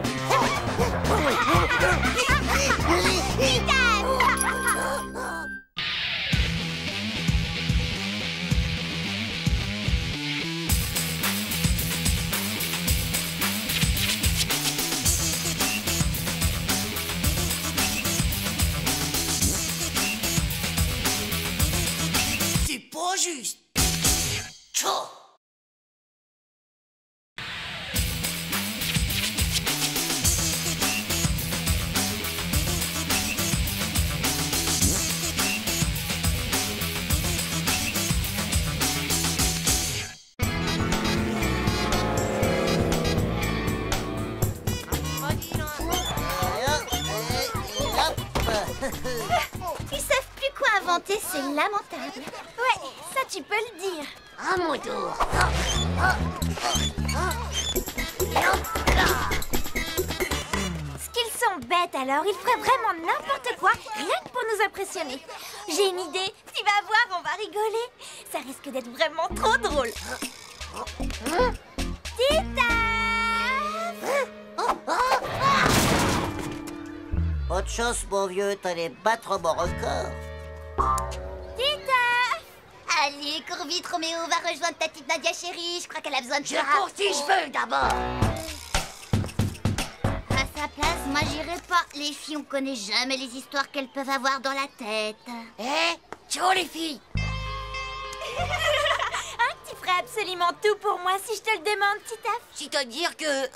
C'est pas juste. Tchao. Ils savent plus quoi inventer, c'est lamentable. Ouais, ça tu peux le dire. À mon tour. Ce qu'ils sont bêtes alors, ils feraient vraiment n'importe quoi, rien que pour nous impressionner. J'ai une idée, tu vas voir, on va rigoler. Ça risque d'être vraiment trop drôle. Pas de chance, mon vieux, t'allais battre mon record. Allez, cours vite, Roméo, va rejoindre ta petite Nadia chérie. Je crois qu'elle a besoin de Je toi. cours si je veux d'abord. À sa place, moi j'irai pas. Les filles, on connaît jamais les histoires qu'elles peuvent avoir dans la tête. Ciao les filles. Hein, tu ferais absolument tout pour moi si je te le demande, Titeuf. C'est-à-dire que...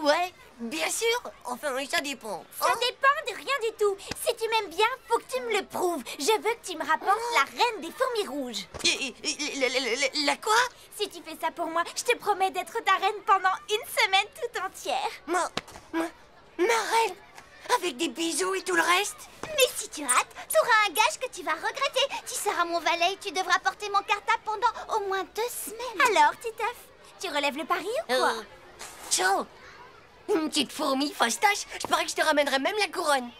ouais, bien sûr. Enfin, ça dépend. Ça dépend de rien du tout. Si tu m'aimes bien, faut que tu me le prouves. Je veux que tu me rapportes la reine des fourmis rouges. La quoi? Si tu fais ça pour moi, je te promets d'être ta reine pendant une semaine tout entière. Ma reine? Avec des bisous et tout le reste? Mais si tu rates, t'auras un gage que tu vas regretter. Tu seras mon valet et tu devras porter mon cartable pendant au moins 2 semaines. Alors, Titeuf, tu relèves le pari ou quoi? Ciao. Une petite fourmi fastache, je parie que je te ramènerai même la couronne.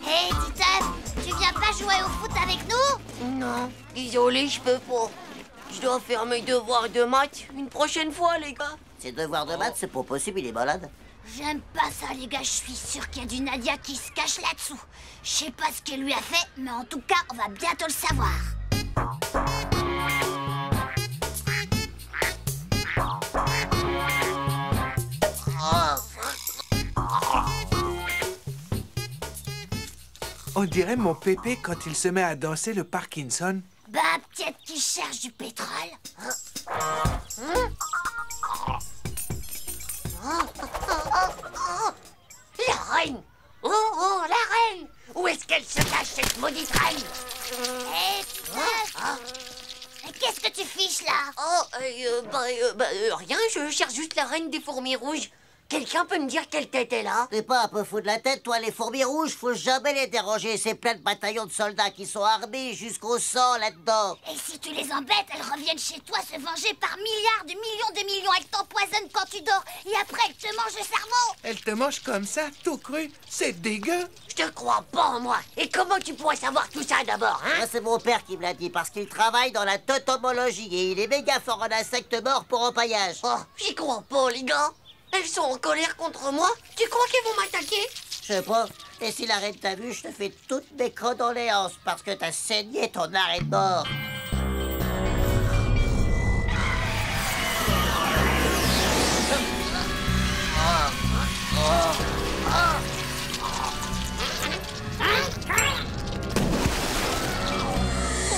Hé, Titeuf, tu viens pas jouer au foot avec nous? Non, désolé, je peux pas. Je dois faire mes devoirs de maths une prochaine fois, les gars. Ces devoirs de maths, c'est pas possible, il est malade. J'aime pas ça, les gars. Je suis sûre qu'il y a du Nadia qui se cache là-dessous. Je sais pas ce qu'elle lui a fait, mais en tout cas, on va bientôt le savoir. On dirait mon pépé quand il se met à danser le Parkinson. Bah, peut-être qu'il cherche du pétrole. La reine! Oh, la reine! Où est-ce qu'elle se cache, cette maudite reine? Hé, qu'est-ce que tu fiches là? Rien, je cherche juste la reine des fourmis rouges. Quelqu'un peut me dire quelle tête elle a? T'es pas un peu fou de la tête, toi, les fourmis rouges? Faut jamais les déranger, c'est plein de bataillons de soldats qui sont armés jusqu'au sang là-dedans. Et si tu les embêtes, elles reviennent chez toi se venger par milliards de millions. Elles t'empoisonnent quand tu dors et après elles te mangent le cerveau. Elle te mange comme ça, tout cru. C'est dégueu. Je te crois pas en moi. Et comment tu pourrais savoir tout ça d'abord, hein? C'est mon père qui me l'a dit, parce qu'il travaille dans la totomologie et il est méga fort en insectes morts pour empaillage. Oh, j'y crois pas, les gars. Elles sont en colère contre moi. Tu crois qu'elles vont m'attaquer? Je sais pas. Et si la reine t'a vu, je te fais toutes mes condoléances parce que t'as saigné ton arrêt de mort.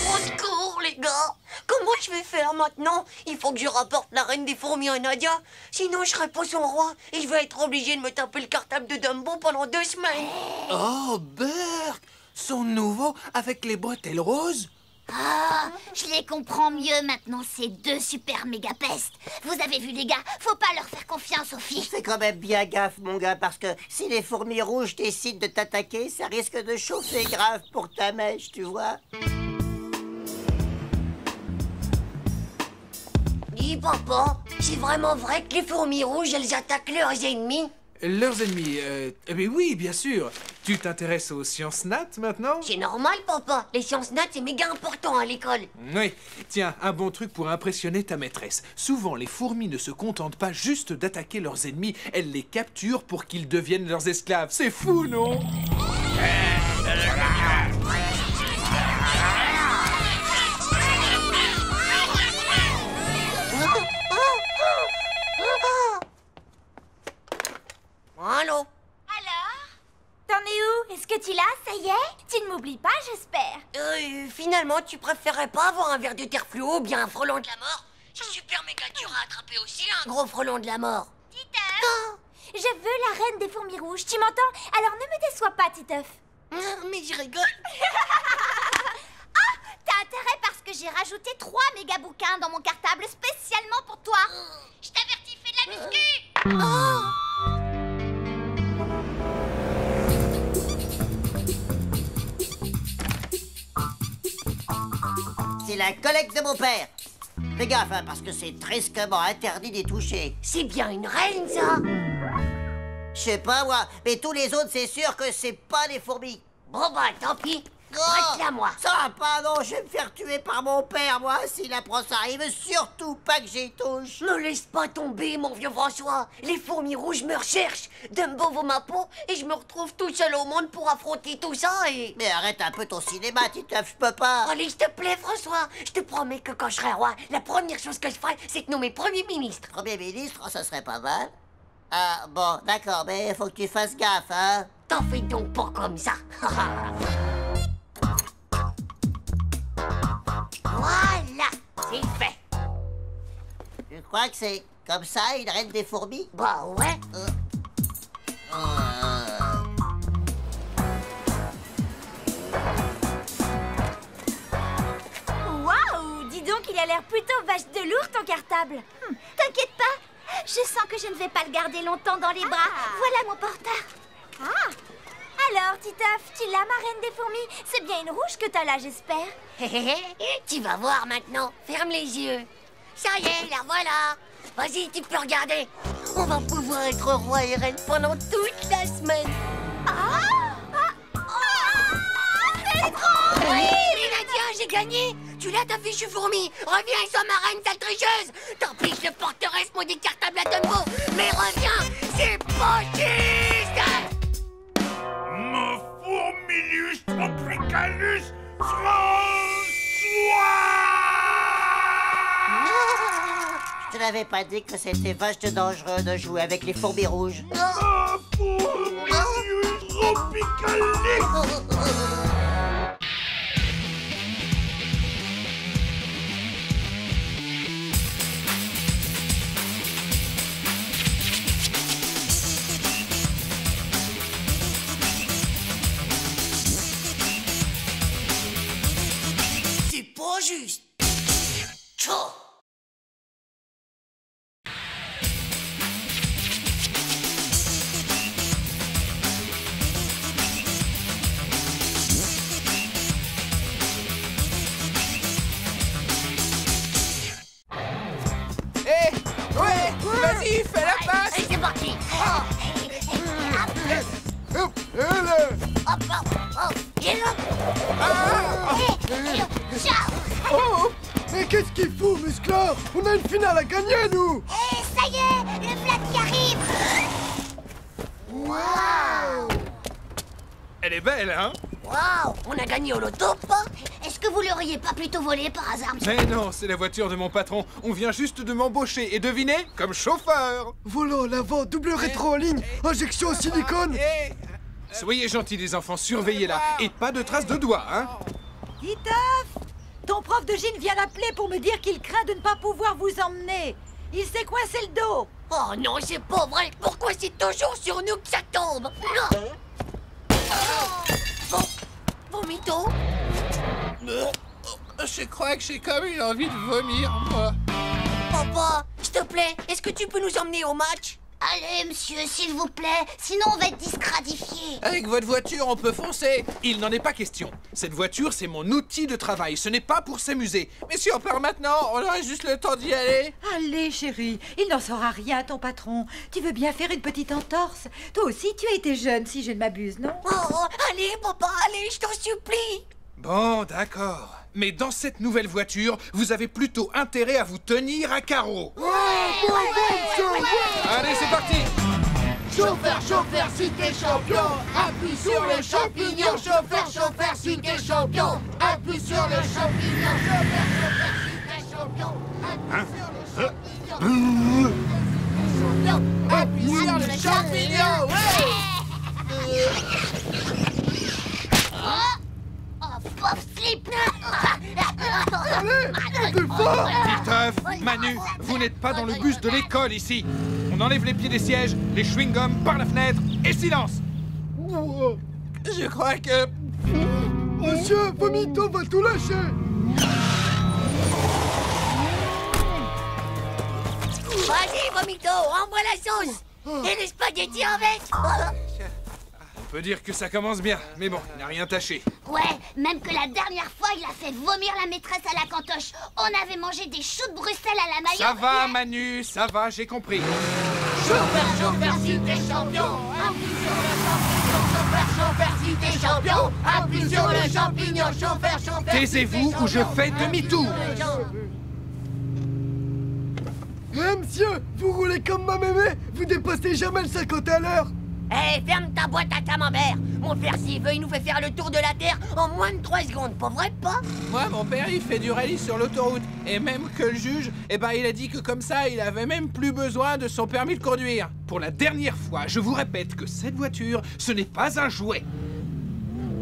Au secours, les gars. Comment je vais faire maintenant? Il faut que je rapporte la reine des fourmis à Nadia. Sinon, je serai pas son roi. Et je vais être obligé de me taper le cartable de Dumbo pendant 2 semaines. Oh, Burk! Son nouveau avec les bretelles roses? Ah, je les comprends mieux maintenant, ces 2 super méga pestes. Vous avez vu, les gars, faut pas leur faire confiance aux filles. Fais quand même bien gaffe, mon gars, parce que si les fourmis rouges décident de t'attaquer, ça risque de chauffer grave pour ta mèche, tu vois. Dis, papa, c'est vraiment vrai que les fourmis rouges, elles attaquent leurs ennemis? Leurs ennemis, mais oui, bien sûr. Tu t'intéresses aux sciences nat maintenant? C'est normal, papa. Les sciences nat, c'est méga important à l'école. Oui. Tiens, un bon truc pour impressionner ta maîtresse. Souvent, les fourmis ne se contentent pas juste d'attaquer leurs ennemis, elles les capturent pour qu'ils deviennent leurs esclaves. C'est fou, non? Allô? Alors? T'en es où? Est-ce que tu l'as? Ça y est? Tu ne m'oublies pas, j'espère. Finalement, tu préférerais pas avoir un verre de terre fluo ou bien un frelon de la mort? C'est super méga dur à attraper aussi, un gros frelon de la mort. Titeuf, je veux la reine des fourmis rouges, tu m'entends? Alors ne me déçois pas, Titeuf. Mais je rigole. Ah, t'as intérêt parce que j'ai rajouté 3 méga bouquins dans mon cartable spécialement pour toi. Je t'avertis, fais de la muscu. C'est la collecte de mon père. Fais gaffe, hein, parce que c'est tristement interdit d'y toucher. C'est bien une reine, ça. Je sais pas, moi, mais tous les autres, c'est sûr que c'est pas des fourmis. Bon, bah, tant pis. Prête-la, moi. Ça va pas, non, je vais me faire tuer par mon père, moi, s'il apprend ça. Il veut surtout pas que j'y touche. Ne laisse pas tomber, mon vieux François. Les fourmis rouges me recherchent. Dumbo vaut ma peau et je me retrouve tout seul au monde pour affronter tout ça et... Mais arrête un peu ton cinéma, Titeuf, je peux pas. Allez, s'il te plaît, François. Je te promets que quand je serai roi, la première chose que je ferai, c'est de nommer Premier ministre. Premier ministre, ça serait pas mal. Ah, bon, d'accord, mais faut que tu fasses gaffe, hein. T'en fais donc pas comme ça. Voilà, c'est fait. crois que c'est comme ça une reine des fourmis? Bah ouais. Waouh! Dis donc, il a l'air plutôt vache de lourd, ton cartable. T'inquiète pas, je sens que je ne vais pas le garder longtemps dans les bras. Voilà mon porteur. Ah! Alors, Titeuf, tu l'as, ma reine des fourmis? C'est bien une rouge que t'as là, j'espère. Tu vas voir maintenant. Ferme les yeux. Ça y est, la voilà. Vas-y, tu peux regarder. On va pouvoir être roi et reine pendant toute la semaine. C'est trop! Oui, Nadia, j'ai gagné. Tu l'as, ta fichue fourmi. Reviens et sois ma reine, sale tricheuse. Tant pis, je porterai mon décartable à Dumbo. Mais reviens, c'est pas juste. Mon fourmilus tropicalus François! Je te l'avais pas dit que c'était vache de dangereux de jouer avec les fourmis rouges. Mon fourmilus tropicalus! C'est pas juste. Tchao. Vas-y, fais la passe. Allez, c'est parti. Oh! Mais qu'est-ce qu'il fout, Musclor? On a une finale à gagner, nous! Et ça y est, le flat qui arrive. Waouh! Elle est belle, hein? Waouh! On a gagné au loto, pas? Est-ce que vous l'auriez pas plutôt volé par hasard, monsieur? Mais non, c'est la voiture de mon patron. On vient juste de m'embaucher et devinez, comme chauffeur. Volant à l'avant, double rétro en ligne, injection au silicone. Soyez gentils, les enfants, surveillez-la. Et pas de traces de doigts, hein? Titeuf! Ton prof de gym vient d'appeler pour me dire qu'il craint de ne pas pouvoir vous emmener. Il s'est coincé le dos. Oh non, c'est pas vrai! Pourquoi c'est toujours sur nous que ça tombe? Bon, vomito? Je crois que j'ai comme une envie de vomir, moi. Papa, s'il te plaît, est-ce que tu peux nous emmener au match? Allez, monsieur, s'il vous plaît, sinon on va être disqualifié. Avec votre voiture, on peut foncer. Il n'en est pas question. Cette voiture, c'est mon outil de travail. Ce n'est pas pour s'amuser. Mais si on part maintenant, on aurait juste le temps d'y aller. Allez, chérie, il n'en saura rien, ton patron. Tu veux bien faire une petite entorse? Toi aussi, tu as été jeune, si je ne m'abuse, non? Oh, allez, papa, allez, je t'en supplie! Bon, d'accord. Mais dans cette nouvelle voiture, vous avez plutôt intérêt à vous tenir à carreau. Allez, c'est parti. Chauffeur, chauffeur, si t'es champion, appuie sur le champignon. Chauffeur, chauffeur, si t'es champion, appuie sur le champignon. Chauffeur, chauffeur, si t'es champion, appuie sur le champignon. Oh, pauvre slip. Titeuf, Manu, vous n'êtes pas dans le bus de l'école ici. On enlève les pieds des sièges, les chewing-gums par la fenêtre et silence. Je crois que... Monsieur, Vomito va tout lâcher. Vas-y, Vomito, envoie la sauce. Et les spaghettis avec. On peut dire que ça commence bien, mais bon, il n'a rien tâché. Ouais, même que la dernière fois, il a fait vomir la maîtresse à la cantoche. On avait mangé des choux de Bruxelles à la maillot. Ça va, Manu, ça va, j'ai compris. Chauffeur, chauffeur, si t'es champion, appuie sur le champignon. Chauffeur, chauffeur, si t'es champion, appuie sur le champignon. Chauffeur, chauffeur. Taisez-vous ou je fais demi-tour. Monsieur, vous roulez comme ma mémé, vous dépassez jamais le 50 à l'heure. Hé, ferme ta boîte à camembert. Mon père, s'il veut, il nous fait faire le tour de la Terre en moins de 3 secondes, pas vrai, pas? Moi, mon père, il fait du rallye sur l'autoroute. Et même que le juge, il a dit que comme ça, il avait même plus besoin de son permis de conduire. Pour la dernière fois, je vous répète que cette voiture, ce n'est pas un jouet.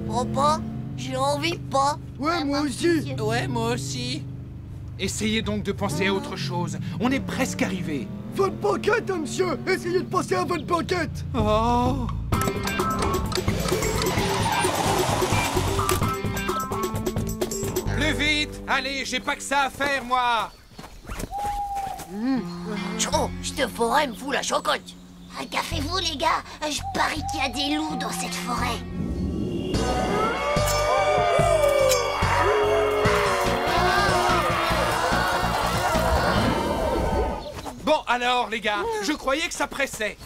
Papa, j'ai envie pas. Ouais, moi aussi. Ouais, moi aussi. Essayez donc de penser à autre chose. On est presque arrivé. Votre banquette, monsieur. Essayez de penser à votre banquette. Oh. Plus vite. Allez, j'ai pas que ça à faire, moi. Oh, cette forêt me fout la chocotte. Gaffez-vous, les gars. Je parie qu'il y a des loups dans cette forêt. Bon, alors, les gars, je croyais que ça pressait.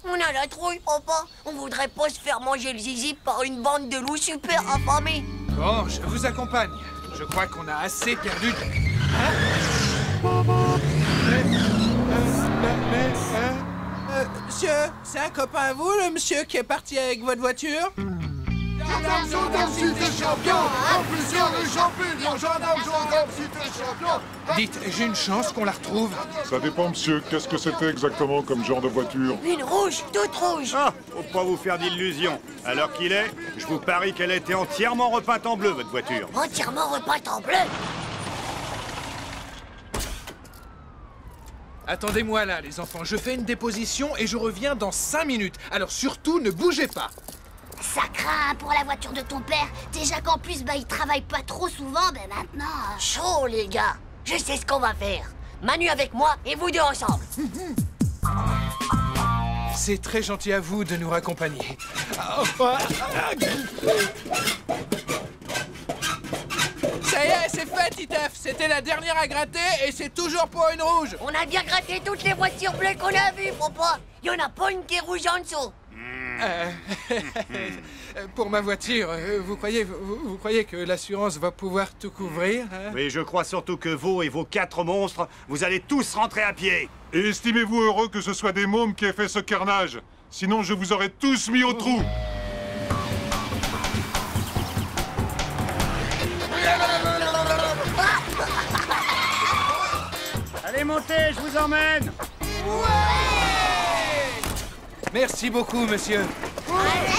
On a la trouille, papa. On voudrait pas se faire manger le zizi par une bande de loups super affamés. Bon, je vous accompagne. Je crois qu'on a assez perdu de... Monsieur, c'est un copain à vous, le monsieur qui est parti avec votre voiture? Gendarme, gendarme, si t'es champion. Impulsion les champignons. Gendarme, gendarme, si t'es champion. Dites, j'ai une chance qu'on la retrouve. Ça dépend, monsieur. Qu'est-ce que c'était exactement comme genre de voiture? Une rouge, toute rouge. Ah, faut pas vous faire d'illusions. À l'heure qu'il est, je vous parie qu'elle a été entièrement repeinte en bleu, votre voiture. Entièrement repeinte en bleu. Attendez-moi là, les enfants. Je fais une déposition et je reviens dans 5 minutes. Alors surtout, ne bougez pas. Ça craint pour la voiture de ton père. Déjà qu'en plus, il travaille pas trop souvent, maintenant... Chaud, les gars. Je sais ce qu'on va faire. Manu avec moi et vous deux ensemble. C'est très gentil à vous de nous raccompagner. Ça y est, c'est fait, Titeuf. C'était la dernière à gratter et c'est toujours pour une rouge. On a bien gratté toutes les voitures bleues qu'on a vues, papa. Il y en a pas une qui est rouge en dessous. Pour ma voiture, vous croyez que l'assurance va pouvoir tout couvrir, hein? Oui, je crois surtout que vous et vos 4 monstres, vous allez tous rentrer à pied. Et estimez-vous heureux que ce soit des mômes qui aient fait ce carnage. Sinon, je vous aurais tous mis au trou. Allez, montez, je vous emmène. Merci beaucoup, monsieur. Merci.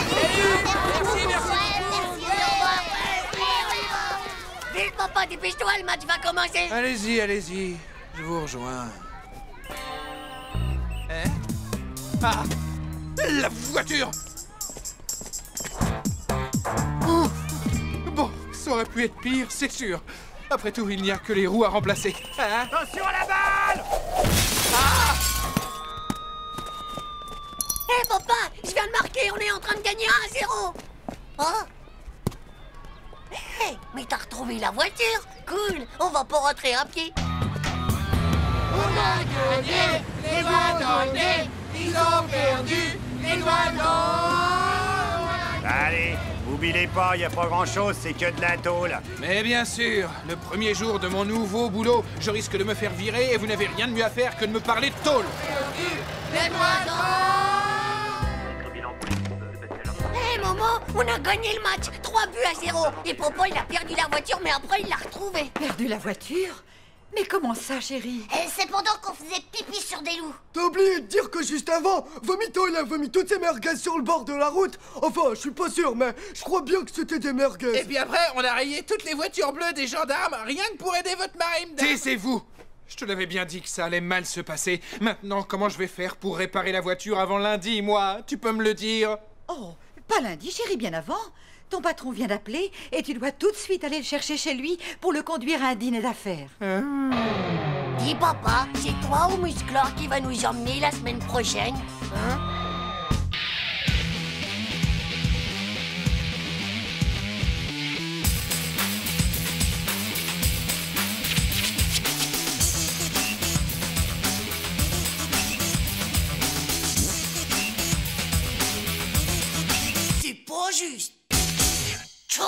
Vite, papa, dépêche-toi, le match va commencer. Allez-y, allez-y. Je vous rejoins. Hein? Ah! La voiture! Ouf! Bon, ça aurait pu être pire, c'est sûr. Après tout, il n'y a que les roues à remplacer. Hein? Attention à la balle! Ah! Hé, papa, je viens de marquer, on est en train de gagner 1-0. Oh? Hé, mais t'as retrouvé la voiture? Cool, on va pas rentrer à pied. On a gagné, les doigts dans le nez. Ils ont perdu, les doigts dans... Allez, oubliez pas, il n'y a pas grand-chose, c'est que de la tôle. Mais bien sûr, le premier jour de mon nouveau boulot, je risque de me faire virer et vous n'avez rien de mieux à faire que de me parler de tôle. Les doigts dans... Hé, maman, on a gagné le match, 3-0. Et papa, il a perdu la voiture, mais après, il l'a retrouvée. Perdu la voiture? Mais comment ça, chérie? C'est pendant qu'on faisait pipi sur des loups. T'as oublié de dire que juste avant, Vomito, il a vomi toutes ses merguez sur le bord de la route. Enfin, je suis pas sûr, mais je crois bien que c'était des merguez. Et puis après, on a rayé toutes les voitures bleues des gendarmes, rien que pour aider votre mari, madame. Taisez-vous! Je te l'avais bien dit que ça allait mal se passer. Maintenant, comment je vais faire pour réparer la voiture avant lundi, moi? Tu peux me le dire? Oh, pas lundi, chérie, bien avant. Ton patron vient d'appeler et tu dois tout de suite aller le chercher chez lui pour le conduire à un dîner d'affaires. Dis, papa, c'est toi ou Musclor qui va nous emmener la semaine prochaine? Hein? C'est pas juste. Tchou!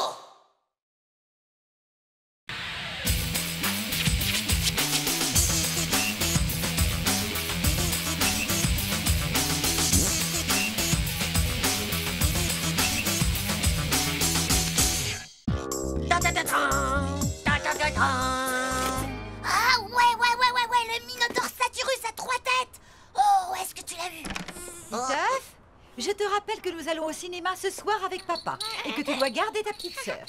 Ah ouais, le Minotaure Satyrus à 3 têtes. Oh, est-ce que tu l'as vu? Titeuf, je te rappelle que nous allons au cinéma ce soir avec papa et que tu dois garder ta petite sœur.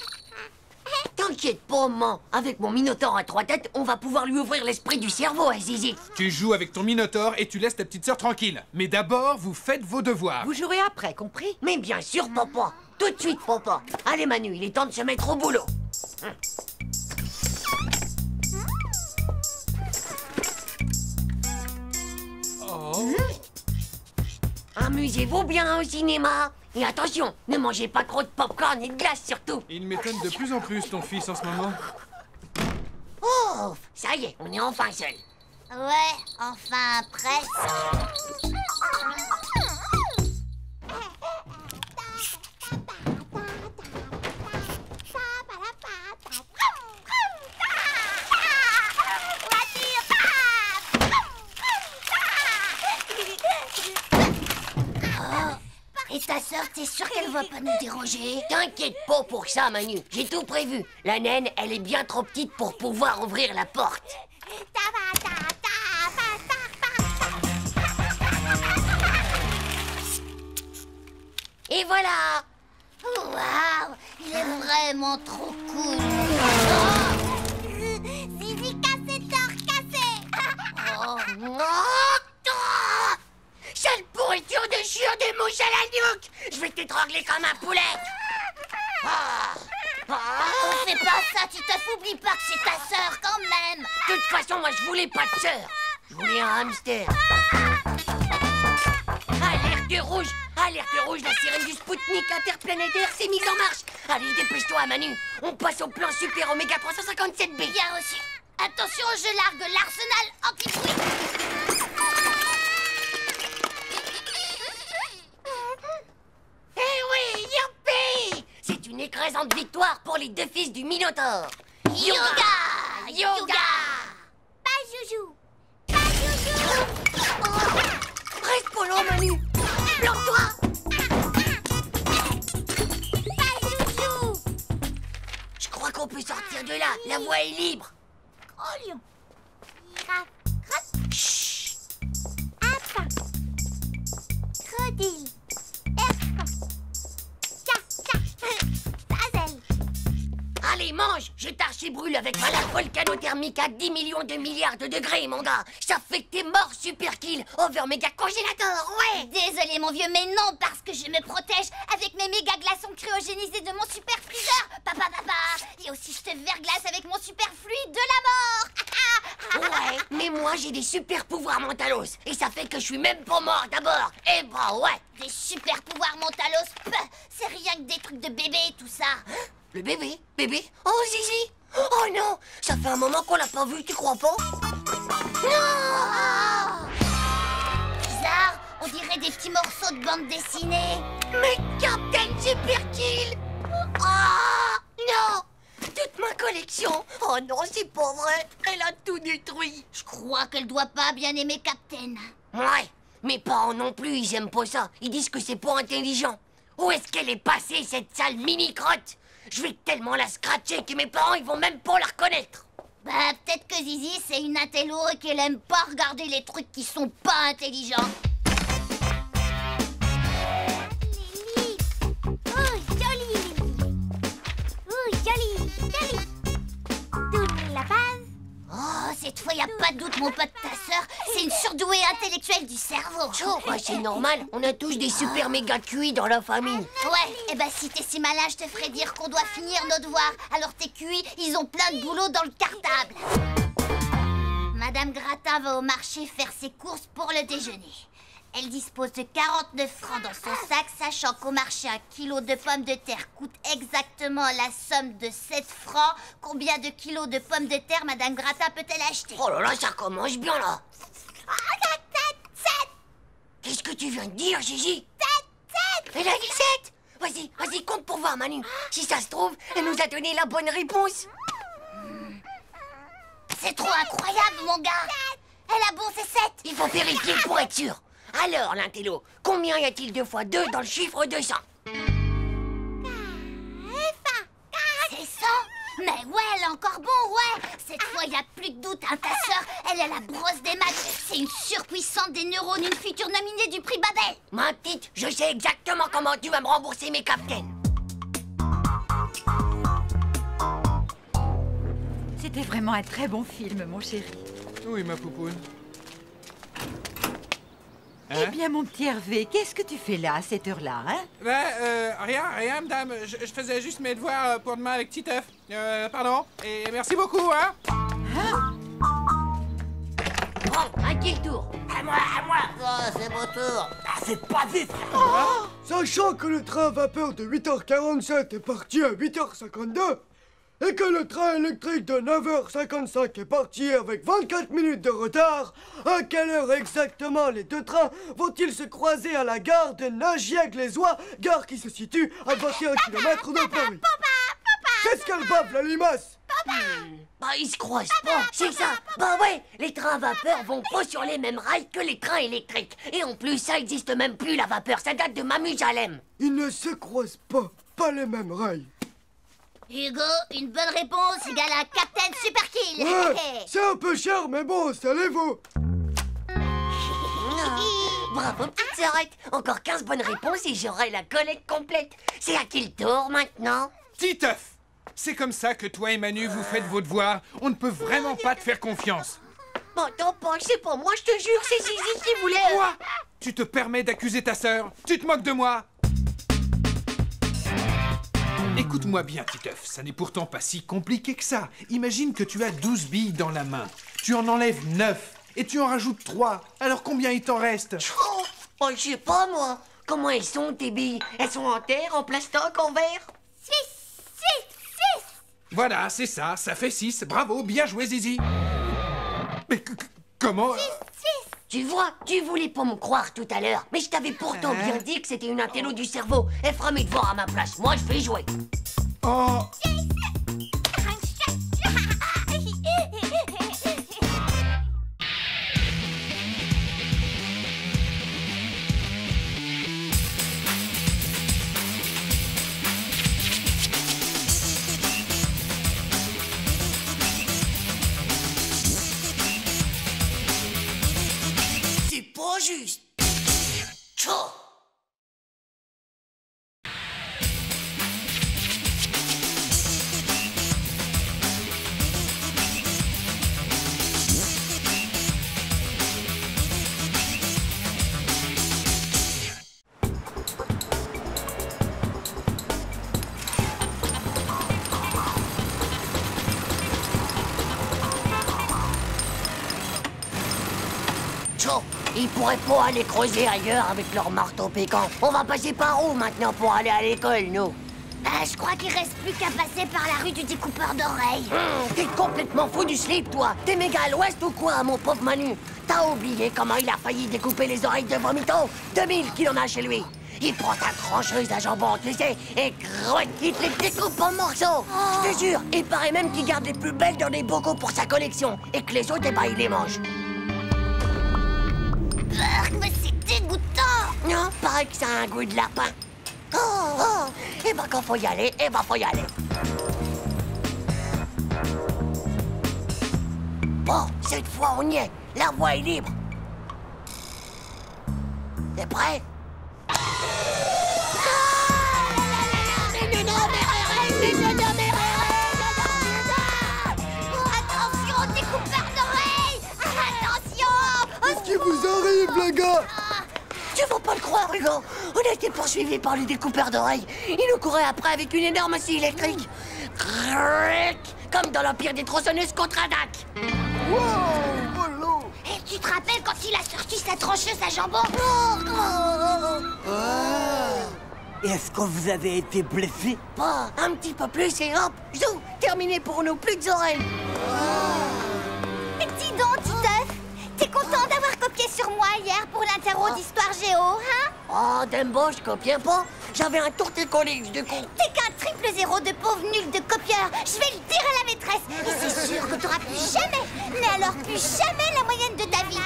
Tant T'inquiète pas, maman. Avec mon minotaure à 3 têtes, on va pouvoir lui ouvrir l'esprit du cerveau à Zizi. Tu joues avec ton minotaure et tu laisses ta petite sœur tranquille. Mais d'abord, vous faites vos devoirs. Vous jouerez après, compris? Mais bien sûr, papa. Tout de suite, papa. Allez, Manu, il est temps de se mettre au boulot. Oh. Amusez-vous bien au cinéma. Et attention, ne mangez pas trop de popcorn et de glace surtout. Il m'étonne de plus en plus, ton fils, en ce moment. Oh, ça y est, on est enfin seul. Ouais, enfin presque. Et ta sœur, t'es sûre qu'elle va pas nous déranger? T'inquiète pas pour ça, Manu. J'ai tout prévu. La naine, elle est bien trop petite pour pouvoir ouvrir la porte. Et voilà. Waouh, il est vraiment trop cool. Zizi cassé, cassé. Oh, sale pourriture de chiure de mouche à la nuque! Je vais t'étrangler comme un poulet! On fait pas ça, Titeuf, oublie pas que c'est ta sœur quand même. De toute façon, moi je voulais pas de sœur. Je voulais un hamster. Alerte rouge! Alerte rouge, la sirène du Spoutnik interplanétaire s'est mise en marche! Allez, dépêche-toi, Manu! On passe au plan super Oméga 357B! Bien reçu! Attention, je largue l'arsenal anti-bruit! Eh oui, youpi! C'est une écrasante victoire pour les deux fils du Minotaure! Yoga! Yoga! Pas joujou! Pas joujou! Reste pas loin, Manu! Bloque-toi! Pas joujou! Je crois qu'on peut sortir de là, la voie est libre! Oh lion! Chut! Appa! Crocodile! Allez, mange! Je t'archibrûle avec ma lave volcanothermique à 10 millions de milliards de degrés, mon gars! Ça fait que t'es mort, super kill! Over méga congélateur, ouais! Désolé, mon vieux, mais non, parce que je me protège avec mes méga glaçons cryogénisés de mon super freezer! Papa! Et aussi, je te verglace avec mon super fluide de la mort! Ouais, mais moi, j'ai des super pouvoirs mentalos! Et ça fait que je suis même pas mort d'abord! Eh bah ouais! Des super pouvoirs mentalos, c'est rien que des trucs de bébé, tout ça! Le bébé? Bébé? Oh, Zizi! Oh non! Ça fait un moment qu'on l'a pas vu, tu crois pas? Non! Bizarre, on dirait des petits morceaux de bande dessinée. Mais Captain Superkill! Ah! Non! Toute ma collection! Oh non, c'est pas vrai! Elle a tout détruit! Je crois qu'elle doit pas bien aimer Captain. Ouais, mes parents non plus, ils aiment pas ça. Ils disent que c'est pas intelligent. Où est-ce qu'elle est passée, cette sale mini-crotte? Je vais tellement la scratcher que mes parents, ils vont même pas la reconnaître. Bah, peut-être que Zizi, c'est une intello et qu'elle aime pas regarder les trucs qui sont pas intelligents. Lily. Oh, jolie, Lily. Oh, jolie. Toute la base. Oh, cette fois, y a pas de doute, mon pote, ta sœur, c'est une surdouée intellectuelle du cerveau. Oh, bah c'est normal, on a tous des super méga QI dans la famille. Ouais, et bah si t'es si malin, je te ferais dire qu'on doit finir nos devoirs. Alors tes QI, ils ont plein de boulot dans le cartable. Madame Gratin va au marché faire ses courses pour le déjeuner. Elle dispose de 49 francs dans son sac, sachant qu'au marché, 1 kilo de pommes de terre coûte exactement la somme de 7 francs. Combien de kilos de pommes de terre Madame Gratin peut-elle acheter? Oh là là, ça commence bien là. 7. Qu'est-ce que tu viens de dire, Gigi? 7. Elle a dit 7. Vas-y, compte pour voir, Manu. Si ça se trouve, elle nous a donné la bonne réponse. C'est trop incroyable, mon gars. Elle a bon, c'est 7. Il faut vérifier pour être sûr. Alors, l'intello, combien y a-t-il 2 fois 2 dans le chiffre 200? C'est 100. Mais ouais, elle est encore bon, ouais. Cette fois, y a plus de doute, hein, ta sœur, elle a la brosse des maths. C'est une surpuissante des neurones, une future nominée du prix Babel. Ma petite, je sais exactement comment tu vas me rembourser mes captains. C'était vraiment un très bon film, mon chéri. Oui, ma poupoune. Eh bien, mon petit Hervé, qu'est-ce que tu fais là, à cette heure-là, hein? Rien, madame. Je faisais juste mes devoirs pour demain avec Titeuf. Pardon. Et merci beaucoup, hein? Bon, à qui le tour? À moi! Oh, c'est mon tour! Ah, c'est pas vite! Sachant que le train à vapeur de 8h47 est parti à 8h52 et que le train électrique de 9h55 est parti avec 24 minutes de retard, à quelle heure exactement les deux trains vont-ils se croiser à la gare de Nagiac-les-Oies, gare qui se situe à 21 km de Paris? Qu'est-ce qu'elle bave, la limace? Bah, ils se croisent pas, c'est ça! Bah ouais, les trains à vapeur vont pas sur les mêmes rails que les trains électriques. Et en plus, ça existe même plus, la vapeur, ça date de Mamusalem. Ils ne se croisent pas les mêmes rails. Hugo, une bonne réponse égale à Captain Superkill. Ouais, c'est un peu cher, mais bon, salez-vous. Bravo, petite sœurette. Encore 15 bonnes réponses et j'aurai la collecte complète. C'est à qui le tour, maintenant? Titeuf! C'est comme ça que toi et Manu, vous faites vos devoirs. On ne peut vraiment pas te faire confiance. Bon, t'en penses, c'est pas moi, je te jure, c'est Zizi qui voulait... Quoi? Tu te permets d'accuser ta sœur? Tu te moques de moi? Écoute-moi bien, Titeuf, ça n'est pourtant pas si compliqué que ça. Imagine que tu as 12 billes dans la main. Tu en enlèves 9 et tu en rajoutes 3. Alors combien il t'en reste? Oh, je sais pas, moi. Comment elles sont, tes billes? Elles sont en terre, en plastoc, en verre? 6. Voilà, c'est ça, ça fait 6. Bravo, bien joué, Zizi. Mais comment... 6. Tu vois, tu voulais pas me croire tout à l'heure, mais je t'avais pourtant bien dit que c'était une intello du cerveau. Elle fera mes devoirs à ma place, moi je vais jouer. Oh. Juste. Tchou. Ils pourraient pas aller creuser ailleurs avec leur marteau piquant. On va passer par où maintenant pour aller à l'école, nous? Je crois qu'il reste plus qu'à passer par la rue du découpeur d'oreilles. T'es complètement fou du slip, toi. T'es méga à l'ouest ou quoi, mon pauvre Manu? T'as oublié comment il a failli découper les oreilles de Vomito? 2000 qu'il en a chez lui. Il prend ta trancheuse à jambon, tu sais, et il te les découpe en morceaux. Je te jure, il paraît même qu'il garde les plus belles dans des bocaux pour sa collection, et que les autres, eh ben, il les mange. Mais c'est dégoûtant! Non, paraît que ça a un goût de lapin. Et ben quand faut y aller, faut y aller. Bon, cette fois on y est. La voie est libre. T'es prêt? Attention, découpeur d'oreilles! Attention! Qu'est-ce qui vous arrive, les gars? Tu vas pas le croire, Hugo. On a été poursuivis par les découpeurs d'oreilles. Ils nous couraient après avec une énorme scie électrique. Comme dans l'Empire des tronçonneuses contre-attaque. Wow! Et tu te rappelles quand il a sorti sa trancheuse à jambon? Est-ce que vous avez été blessé? Pas un petit peu plus et hop, zou, terminé pour nous, plus d'oreilles. Dis donc, Titeuf, t'es content d'avoir copié sur moi hier pour l'interro d'histoire géo, hein? Oh, Dembo, je copiais pas. J'avais un tourté-collé, du coup. T'es qu'un 000 de pauvre nul de copieur. Je vais le dire à la maîtresse. Et c'est sûr que t'auras plus jamais, mais alors plus jamais la moyenne de David.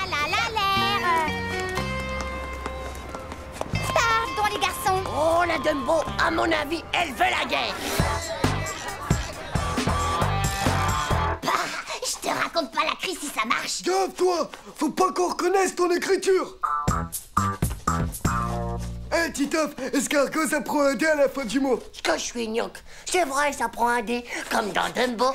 Pardon, les garçons. Oh, la Dumbo, à mon avis, elle veut la guerre. Je te raconte pas la crise si ça marche. Gaffe-toi, faut pas qu'on reconnaisse ton écriture. Hé, Titeuf, escargot, ça prend un dé à la fin du mot. Ce que je suis gnoc. C'est vrai, ça prend un dé, comme dans Dumbo.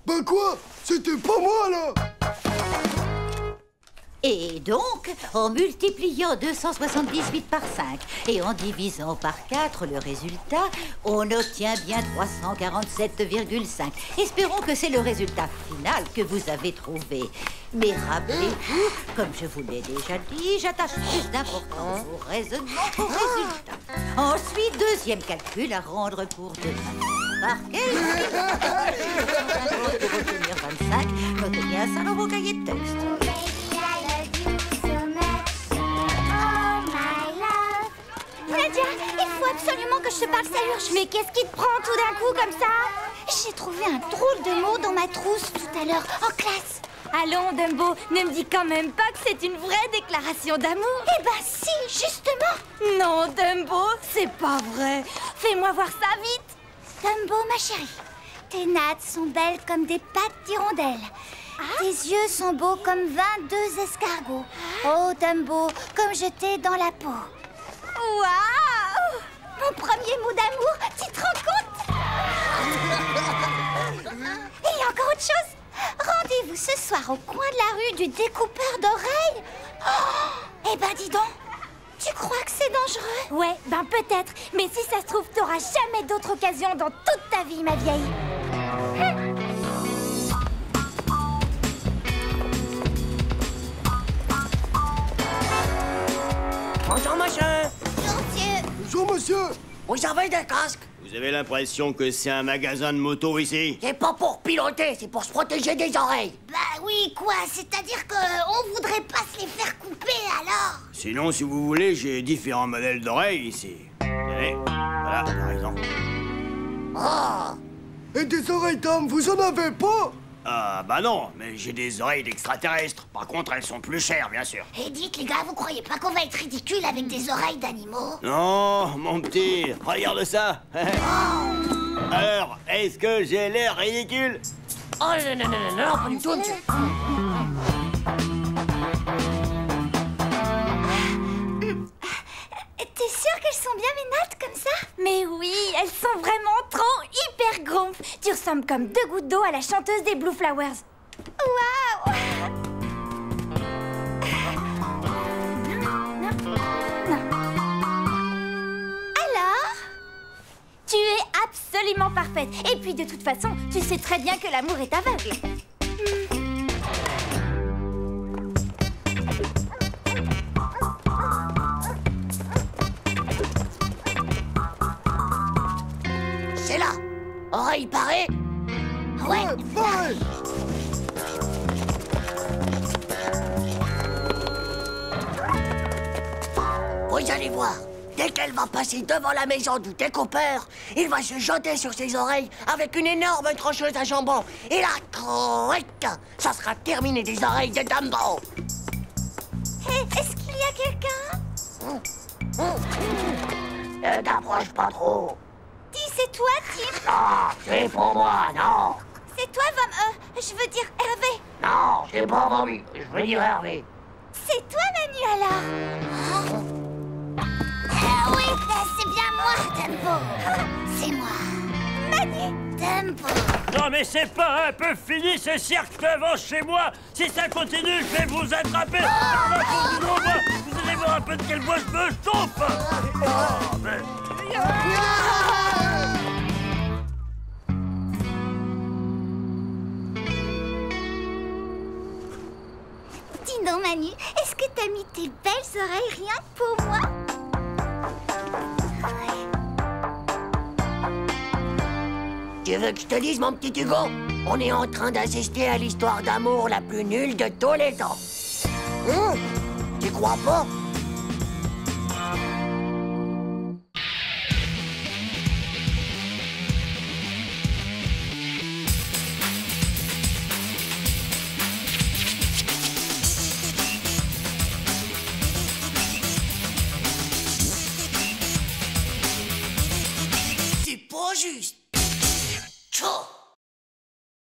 Bah quoi? C'était pas moi, là! Et donc, en multipliant 278 par 5 et en divisant par 4 le résultat, on obtient bien 347,5. Espérons que c'est le résultat final que vous avez trouvé. Mais rappelez-vous, comme je vous l'ai déjà dit, j'attache plus d'importance au raisonnement qu'au résultat. Ensuite, deuxième calcul à rendre pour demain. Par quel pour obtenir 25, notez bien ça dans vos cahiers de texte. Nadia, il faut absolument que je te parle, ça urge. Mais qu'est-ce qui te prend tout d'un coup comme ça? J'ai trouvé un drôle de mot dans ma trousse tout à l'heure, en classe. Allons, Dumbo, ne me dis quand même pas que c'est une vraie déclaration d'amour. Eh ben si, justement. Non, Dumbo, c'est pas vrai. Fais-moi voir ça vite. Dumbo, ma chérie, tes nattes sont belles comme des pattes d'hirondelle. Tes yeux sont beaux comme 22 escargots. Oh, Dumbo, comme je t'ai dans la peau. Waouh! Mon premier mot d'amour, tu te rends compte? Et il y a encore autre chose. Rendez-vous ce soir au coin de la rue du découpeur d'oreilles. Oh, eh ben dis donc, tu crois que c'est dangereux? Ouais, ben peut-être. Mais si ça se trouve, t'auras jamais d'autre occasion dans toute ta vie, ma vieille. Bonjour, monsieur. Bonjour, monsieur. Vous avez des casques? Vous avez l'impression que c'est un magasin de moto ici? C'est pas pour piloter, c'est pour se protéger des oreilles. Bah oui, quoi, c'est-à-dire qu'on voudrait pas se les faire couper, alors? Sinon, si vous voulez, j'ai différents modèles d'oreilles ici. Allez, voilà, par exemple. Ah! Et des oreilles d'homme, vous en avez pas? Ah, bah non, mais j'ai des oreilles d'extraterrestres. Par contre, elles sont plus chères, bien sûr. Et dites, les gars, vous croyez pas qu'on va être ridicule avec des oreilles d'animaux? Non, mon petit, regarde ça. Alors, est-ce que j'ai l'air ridicule? Oh non, non, non, non, pas du tout, monsieur. T'es sûre qu'elles sont bien mes nattes comme ça? Mais oui, elles sont vraiment trop hyper gonfles. Tu ressembles comme 2 gouttes d'eau à la chanteuse des Blue Flowers. Waouh! Alors? Tu es absolument parfaite. Et puis de toute façon, tu sais très bien que l'amour est aveugle. C'est là. Oreille parée. Ouais, pareil. Vous allez voir. Dès qu'elle va passer devant la maison du découpeur, il va se jeter sur ses oreilles avec une énorme trancheuse à jambon. Et là, croic, ça sera terminé des oreilles de Dumbo. Hé, est-ce qu'il y a quelqu'un? Ne t'approche pas trop. Dis, c'est toi, Tim? Non, c'est pour moi, non. C'est toi, je veux dire Hervé. Non, c'est pas Bambi, je veux dire Hervé. C'est toi, Manu, alors? Oui, c'est bien moi, Dumbo. C'est moi. Manu. Dumbo. Non mais c'est pas un peu fini ce cirque devant chez moi. Si ça continue, je vais vous attraper. Vous allez voir un peu de quel bois je me chauffe. Oh, mais... Dis donc, Manu, est-ce que t'as mis tes belles oreilles rien que pour moi? Tu veux que je te dise, mon petit Hugo? On est en train d'assister à l'histoire d'amour la plus nulle de tous les temps. Tu crois pas? C'est pas juste.